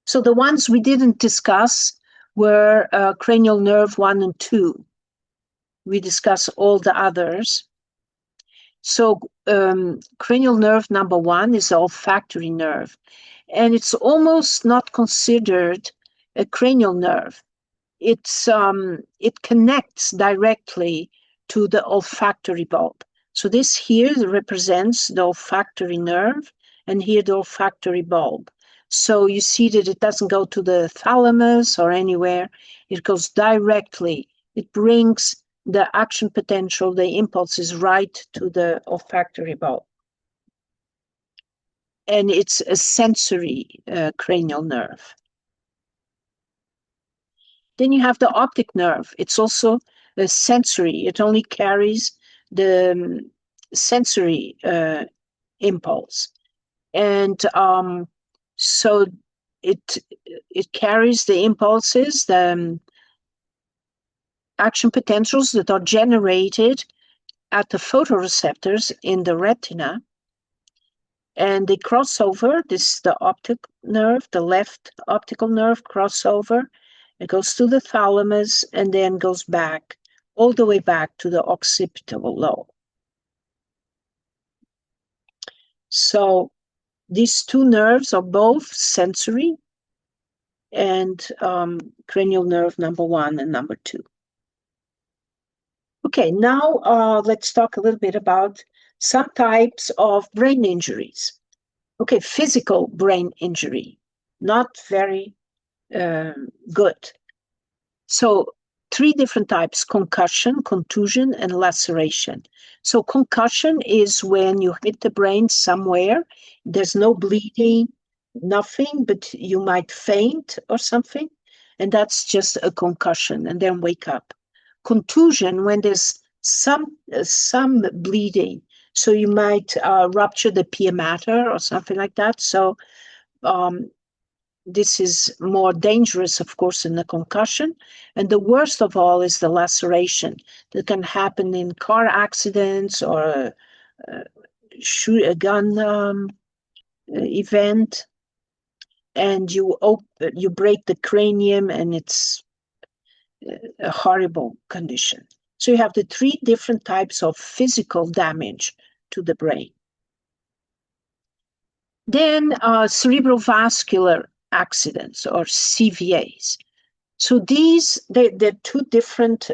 So the ones we didn't discuss were cranial nerve 1 and 2. We discuss all the others. So cranial nerve number 1 is the olfactory nerve, and it's almost not considered a cranial nerve. It connects directly to the olfactory bulb. So this here represents the olfactory nerve, and here the olfactory bulb. So you see that it doesn't go to the thalamus or anywhere. It goes directly. It brings the action potential, the impulses right to the olfactory bulb. And it's a sensory cranial nerve. Then you have the optic nerve. It's also a sensory. It only carries the sensory impulse. And so it carries the impulses, the action potentials that are generated at the photoreceptors in the retina, and they cross over. This is the optic nerve, the left optical nerve crossover. It goes to the thalamus and then goes back, all the way back to the occipital lobe. So these two nerves are both sensory, and cranial nerve number 1 and number 2. Okay, now let's talk a little bit about some types of brain injuries. Okay, physical brain injury, not very good. So 3 different types: concussion, contusion, and laceration. So concussion is when you hit the brain somewhere, there's no bleeding, nothing, but you might faint or something, and that's just a concussion, and then wake up. Contusion, when there's some bleeding, so you might rupture the pia mater or something like that. So this is more dangerous, of course, than the concussion. And the worst of all is the laceration that can happen in car accidents or shoot a gun event, and you break the cranium, and it's a horrible condition. So you have the 3 different types of physical damage to the brain. Then cerebrovascular accidents, or CVAs. So they're 2 different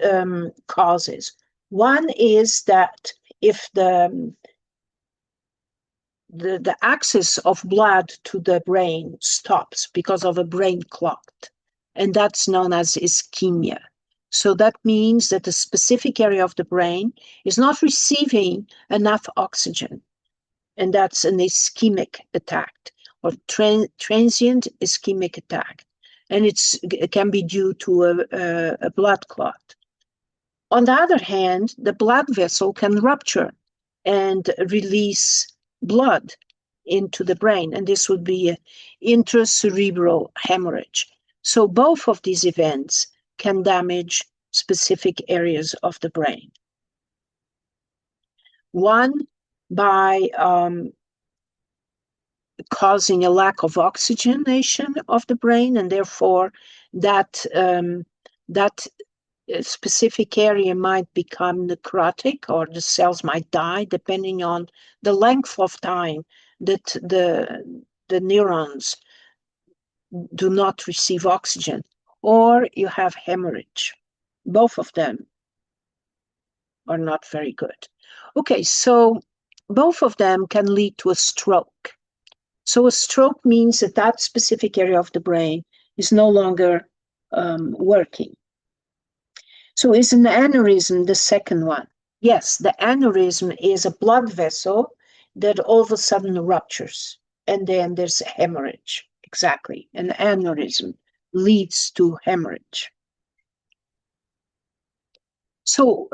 causes. One is that if the access of blood to the brain stops because of a brain clot, and that's known as ischemia. So that means that a specific area of the brain is not receiving enough oxygen, and that's an ischemic attack, or transient ischemic attack. And it can be due to a blood clot. On the other hand, the blood vessel can rupture and release blood into the brain, and this would be an intracerebral hemorrhage. So both of these events can damage specific areas of the brain. One, by causing a lack of oxygenation of the brain, and therefore that specific area might become necrotic, or the cells might die, depending on the length of time that the neurons do not receive oxygen, or you have hemorrhage. Both of them are not very good. Okay, so both of them can lead to a stroke. So a stroke means that that specific area of the brain is no longer working. So is an aneurysm the second one? Yes, the aneurysm is a blood vessel that all of a sudden ruptures, and then there's hemorrhage. Exactly. An aneurysm leads to hemorrhage. So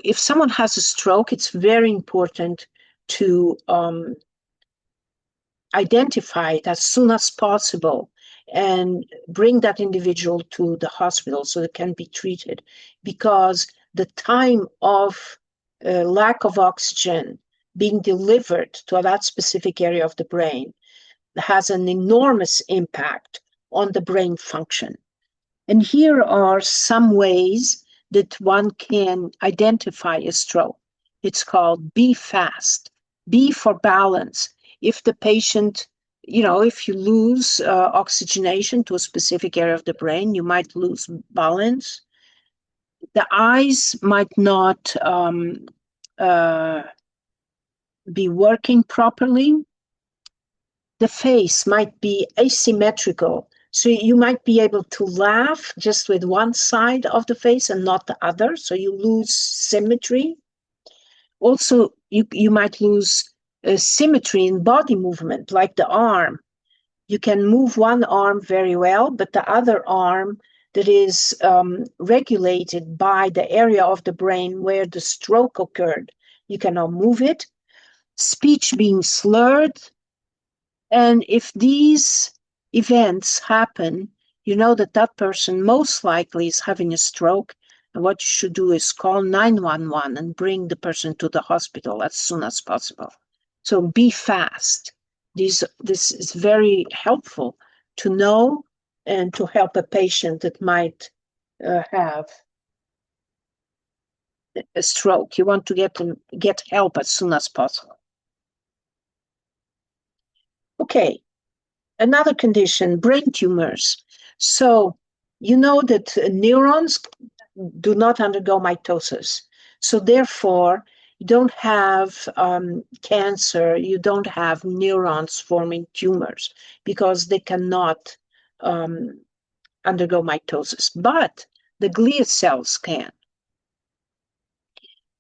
if someone has a stroke, it's very important to identify it as soon as possible and bring that individual to the hospital so it can be treated, because the time of lack of oxygen being delivered to that specific area of the brain has an enormous impact on the brain function. And here are some ways that one can identify a stroke. It's called B FAST. B for balance. If the patient, if you lose oxygenation to a specific area of the brain, you might lose balance. the eyes might not be working properly. The face might be asymmetrical. So you might be able to laugh just with one side of the face and not the other. So you lose symmetry. Also, you might lose symmetry in body movement, like the arm. You can move one arm very well, but the other arm that is regulated by the area of the brain where the stroke occurred, you cannot move it. Speech being slurred. And if these events happen, you know that that person most likely is having a stroke. And what you should do is call 911 and bring the person to the hospital as soon as possible. So be fast. This is very helpful to know and to help a patient that might have a stroke. You want to get help as soon as possible. Okay, another condition, brain tumors. So you know that neurons do not undergo mitosis. So therefore, you don't have cancer, you don't have neurons forming tumors because they cannot undergo mitosis. But the glial cells can.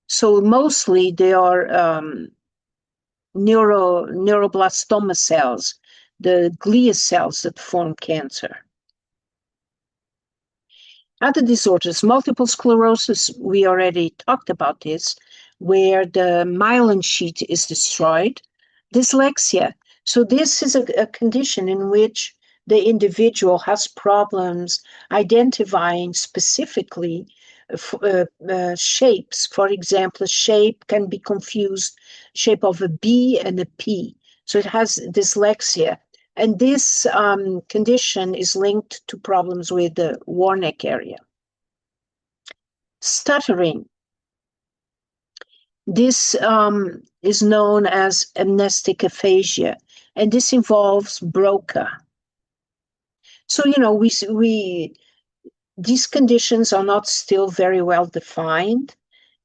So mostly they are neuroblastoma cells, the glial cells that form cancer. Other disorders, multiple sclerosis, we already talked about this, where the myelin sheath is destroyed. Dyslexia. So this is a condition in which the individual has problems identifying specifically shapes. For example, a shape can be confused, shape of a B and a P. So it has dyslexia. And this condition is linked to problems with the Warneck area. Stuttering. This is known as amnestic aphasia, and this involves Broca. So, you know, these conditions are not still very well defined,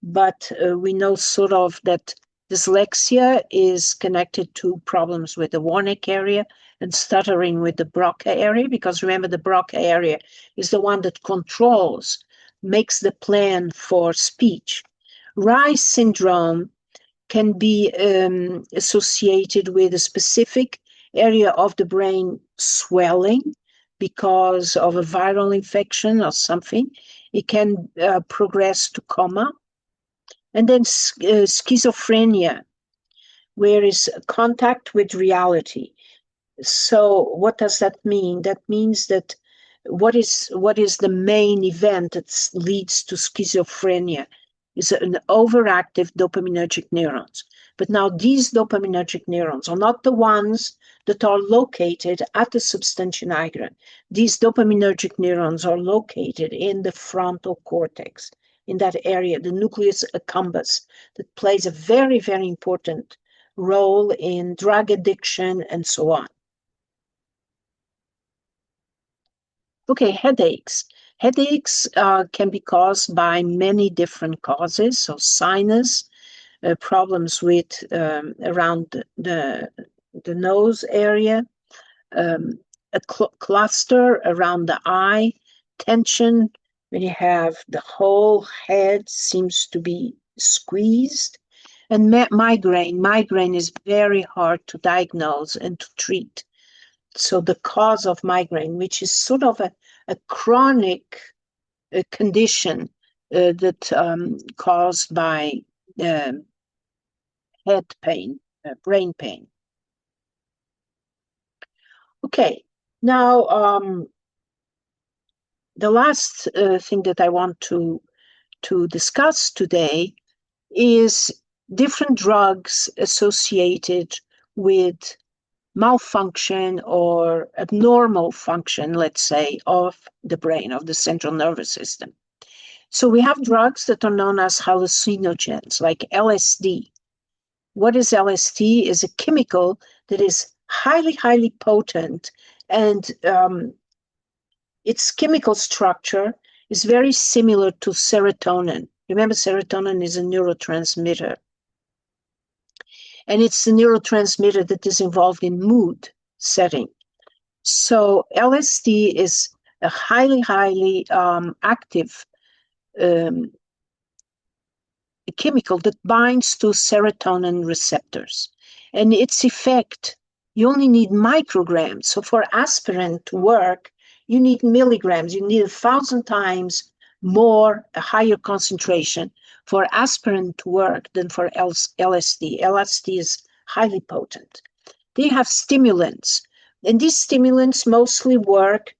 but we know sort of that dyslexia is connected to problems with the Warneck area and stuttering with the Broca area, because remember the Broca area is the one that controls, makes the plan for speech. Reye's syndrome can be associated with a specific area of the brain swelling because of a viral infection or something. It can progress to coma. And then schizophrenia, where is contact with reality. So what does that mean? That means that what is the main event that leads to schizophrenia is an overactive dopaminergic neurons. But now these dopaminergic neurons are not the ones that are located at the substantia nigra. These dopaminergic neurons are located in the frontal cortex, in that area, the nucleus accumbens, that plays a very, very important role in drug addiction and so on. Okay, headaches. Headaches can be caused by many different causes. So sinus, problems with around the nose area, a cluster around the eye, tension when you have the whole head seems to be squeezed, and migraine. Migraine is very hard to diagnose and to treat. So the cause of migraine, which is sort of a chronic condition that caused by head pain, brain pain. Okay, now the last thing that I want to discuss today is different drugs associated with malfunction or abnormal function, let's say, of the brain, of the central nervous system. So we have drugs that are known as hallucinogens, like LSD. What is LSD? Is a chemical that is highly, highly potent, and its chemical structure is very similar to serotonin. Remember, serotonin is a neurotransmitter. And it's the neurotransmitter that is involved in mood setting. So LSD is a highly, highly active a chemical that binds to serotonin receptors. And its effect, you only need micrograms. So for aspirin to work, you need milligrams. You need 1,000 times more, a higher concentration for aspirin to work than for LSD. LSD is highly potent. They have stimulants, and these stimulants mostly work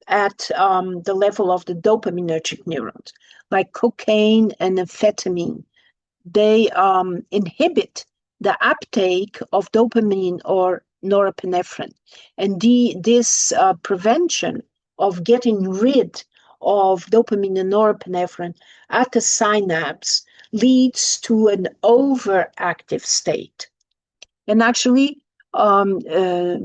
at the level of the dopaminergic neurons, like cocaine and amphetamine. They inhibit the uptake of dopamine or norepinephrine. And this prevention of getting rid of dopamine and norepinephrine at the synapse leads to an overactive state. And actually, um, uh,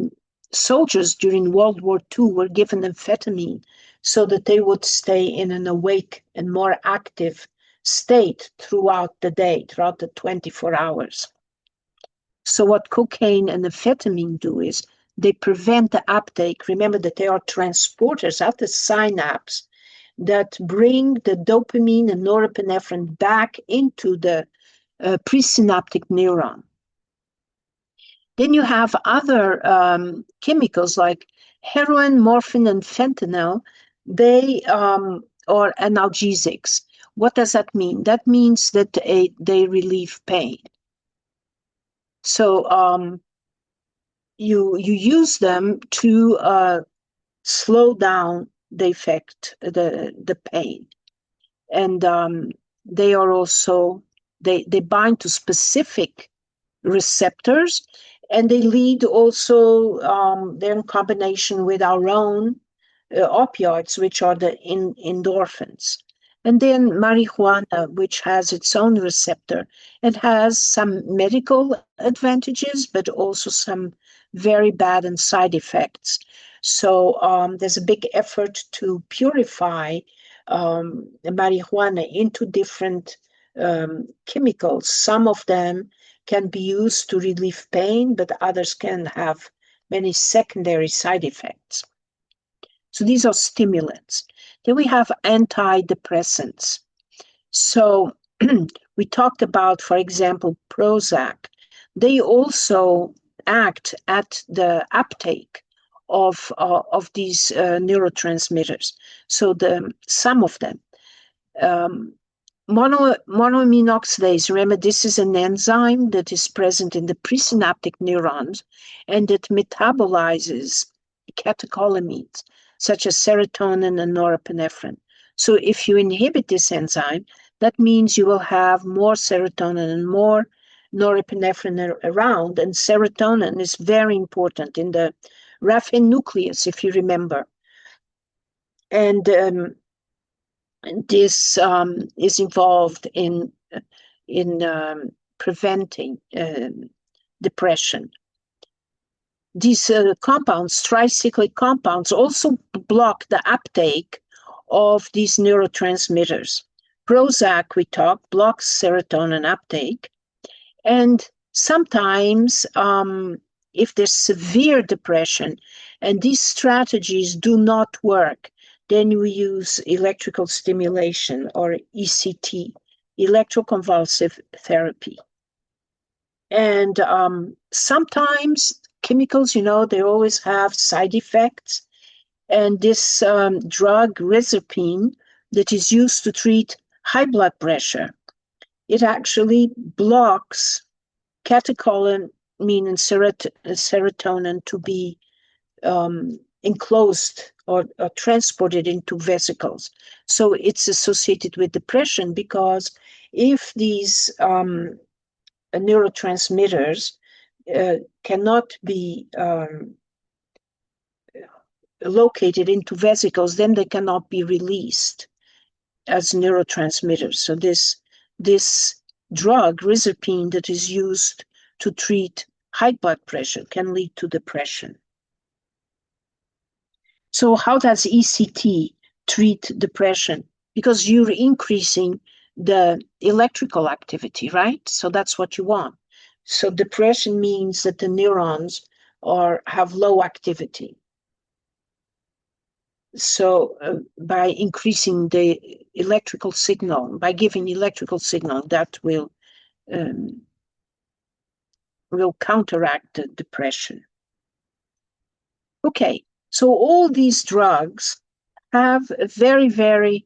soldiers during World War II were given amphetamine so that they would stay in an awake and more active state throughout the day, throughout the 24 hours. So what cocaine and amphetamine do is they prevent the uptake. Remember that they are transporters at the synapse that bring the dopamine and norepinephrine back into the presynaptic neuron. Then you have other chemicals like heroin, morphine, and fentanyl. They are analgesics. What does that mean? That means that they relieve pain. So you use them to slow down the effect, the pain, and they are also they bind to specific receptors, and they lead also, they're in combination with our own opioids, which are the endorphins. And then marijuana, which has its own receptor and has some medical advantages, but also some very bad and side effects. So there's a big effort to purify marijuana into different chemicals. Some of them can be used to relieve pain, but others can have many secondary side effects. So these are stimulants. Then we have antidepressants. So we talked about, for example, Prozac. They also act at the uptake of these neurotransmitters. So some of them. Monoamine oxidase, remember, this is an enzyme that is present in the presynaptic neurons and that metabolizes catecholamines, such as serotonin and norepinephrine. So if you inhibit this enzyme, that means you will have more serotonin and more norepinephrine around, and serotonin is very important in the Raphe nucleus, if you remember. And this is involved in preventing depression. These compounds, tricyclic compounds, also block the uptake of these neurotransmitters. Prozac, we talked, blocks serotonin uptake. And sometimes, if there's severe depression and these strategies do not work, then we use electrical stimulation, or ECT, electroconvulsive therapy. And sometimes chemicals, they always have side effects. And this drug, rezapine, that is used to treat high blood pressure, it actually blocks catecholamine and serotonin to be enclosed or transported into vesicles. So it's associated with depression, because if these neurotransmitters cannot be located into vesicles, then they cannot be released as neurotransmitters. So this drug, rezapine, that is used to treat high blood pressure can lead to depression. So how does ECT treat depression because you're increasing the electrical activity, right? So that's what you want. So depression means that the neurons have low activity. So by increasing the electrical signal, by giving electrical signal, that um, will counteract the depression. Okay, so all these drugs have a very, very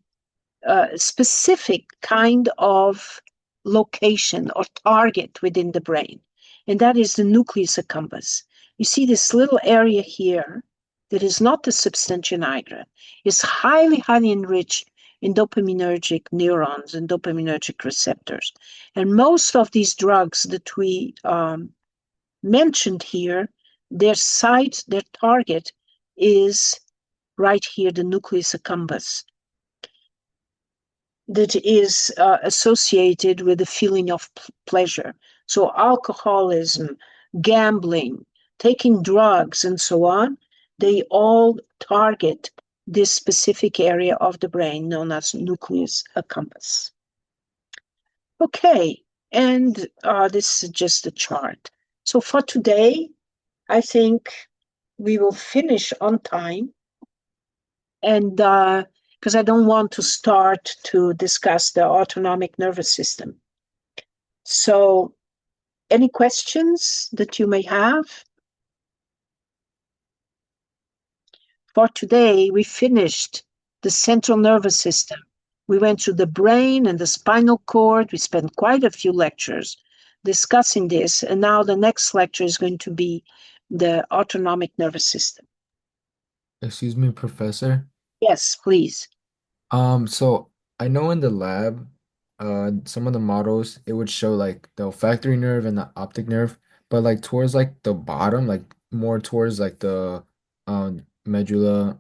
specific kind of location or target within the brain, and that is the nucleus accumbens. You see this little area here that is not the substantia nigra, is highly, highly enriched in dopaminergic neurons and dopaminergic receptors. And most of these drugs that we mentioned here, their site, their target is right here, the nucleus accumbens, that is associated with the feeling of pleasure. So alcoholism, gambling, taking drugs, and so on, they all target this specific area of the brain known as nucleus accumbens. Okay, and this is just a chart. So for today, I think we will finish on time, and because I don't want to start to discuss the autonomic nervous system. So, any questions that you may have? For today, we finished the central nervous system. We went through the brain and the spinal cord. We spent quite a few lectures discussing this, and now the next lecture is going to be the autonomic nervous system. Excuse me, Professor. Yes, please. So I know in the lab, some of the models it would show like the olfactory nerve and the optic nerve, but like towards like the bottom, like more towards like the medulla uh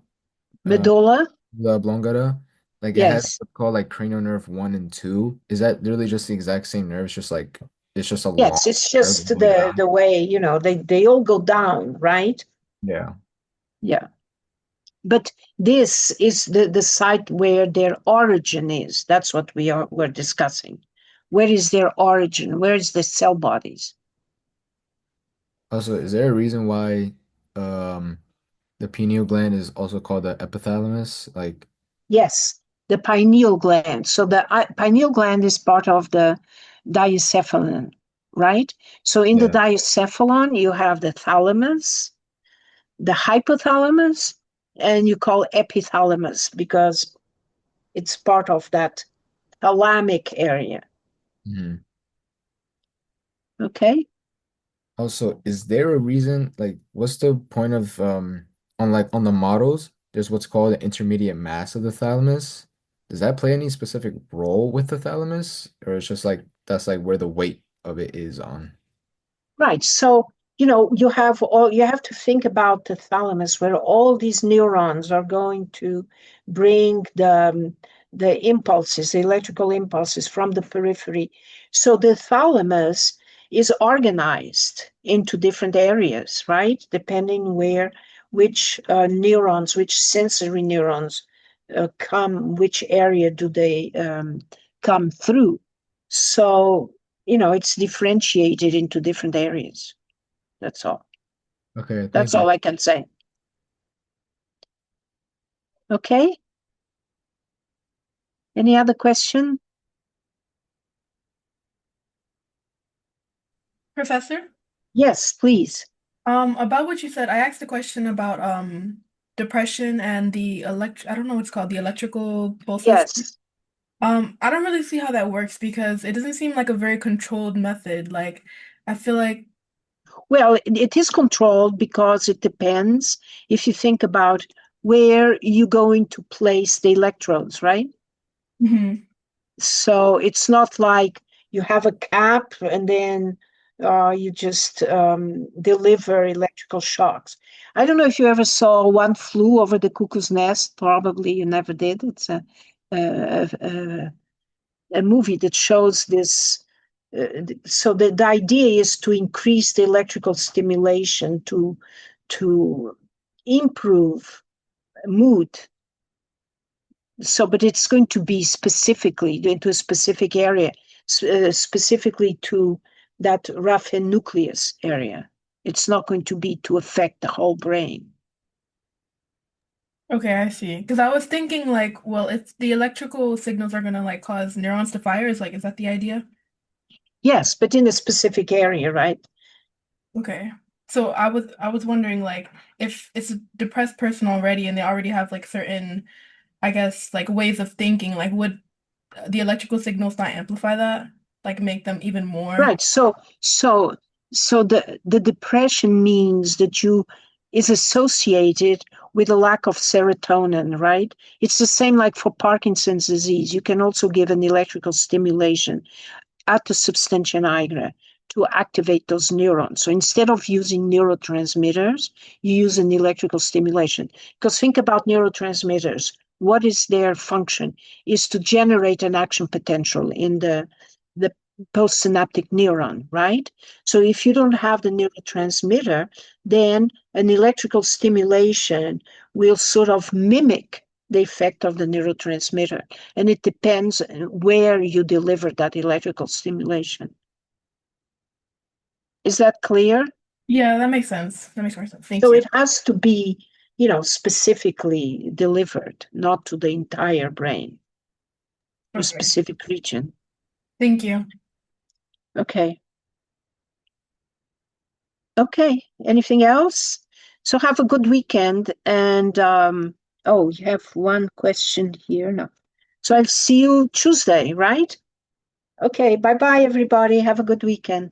Medulla? the oblongata, like it has Yes. what's called like cranial nerve 1 and 2. Is that really just the exact same nerve? It's just a long Yes, it's nerve just going down. the way, they all go down, right? Yeah. Yeah. But this is the site where their origin is. That's what we're discussing. Where is their origin? Where is the cell bodies? Also, is there a reason why um the pineal gland is also called the epithalamus? Like, Yes, the pineal gland. So the pineal gland is part of the diencephalon, right? So in the yeah. diencephalon, you have the thalamus, the hypothalamus, and you call epithalamus because it's part of that thalamic area. Mhm. Okay. Also, is there a reason, like, what's the point of on the models, there's what's called the intermediate mass of the thalamus. Does that play any specific role with the thalamus? Or it's just like that's like where the weight of it is on? Right. So, you have to think about the thalamus where all these neurons are going to bring the impulses, the electrical impulses from the periphery. So the thalamus is organized into different areas, right? Depending which neurons, which sensory neurons which area do they come through. So it's differentiated into different areas. That's all. Okay, That's thank you. all I can say. Okay. Any other question? Professor, Yes, please. about what you said, I asked a question about depression and the I don't know what's called, the electrical pulses. Yes. I don't really see how that works because it doesn't seem like a very controlled method. Like, I feel like, Well, it is controlled because it depends if you think about where you're going to place the electrodes, right? Mhm. So it's not like you have a cap and then you just deliver electrical shocks. I don't know if you ever saw One Flew Over the Cuckoo's Nest. Probably you never did. It's a movie that shows this. So the idea is to increase the electrical stimulation to improve mood So, but it's going to be specifically into a specific area, specifically to that rough and nucleus area. It's not going to be to affect the whole brain. Okay, I see. Because I was thinking like, well, if the electrical signals are gonna like cause neurons to fire, is that the idea? Yes, but in a specific area, right? Okay. So I was wondering like if it's a depressed person already and they already have like certain, I guess, like ways of thinking, like would the electrical signals not amplify that? Like make them even more? Right. So the depression means that you is associated with a lack of serotonin, right? It's the same like for Parkinson's disease. You can also give an electrical stimulation at the substantia nigra to activate those neurons. So instead of using neurotransmitters, you use an electrical stimulation. Because think about neurotransmitters. What is their function? Is to generate an action potential in the postsynaptic neuron, right? So if you don't have the neurotransmitter, then an electrical stimulation will sort of mimic the effect of the neurotransmitter. And it depends where you deliver that electrical stimulation. Is that clear? Yeah, that makes sense. That makes more sense. Thank So you. it has to be, specifically delivered, not to the entire brain, to a Okay. specific region. Thank you. Okay. Okay. Anything else? So have a good weekend. And oh, you have one question here. No. So I'll see you Tuesday, right? Okay. Bye-bye, everybody. Have a good weekend.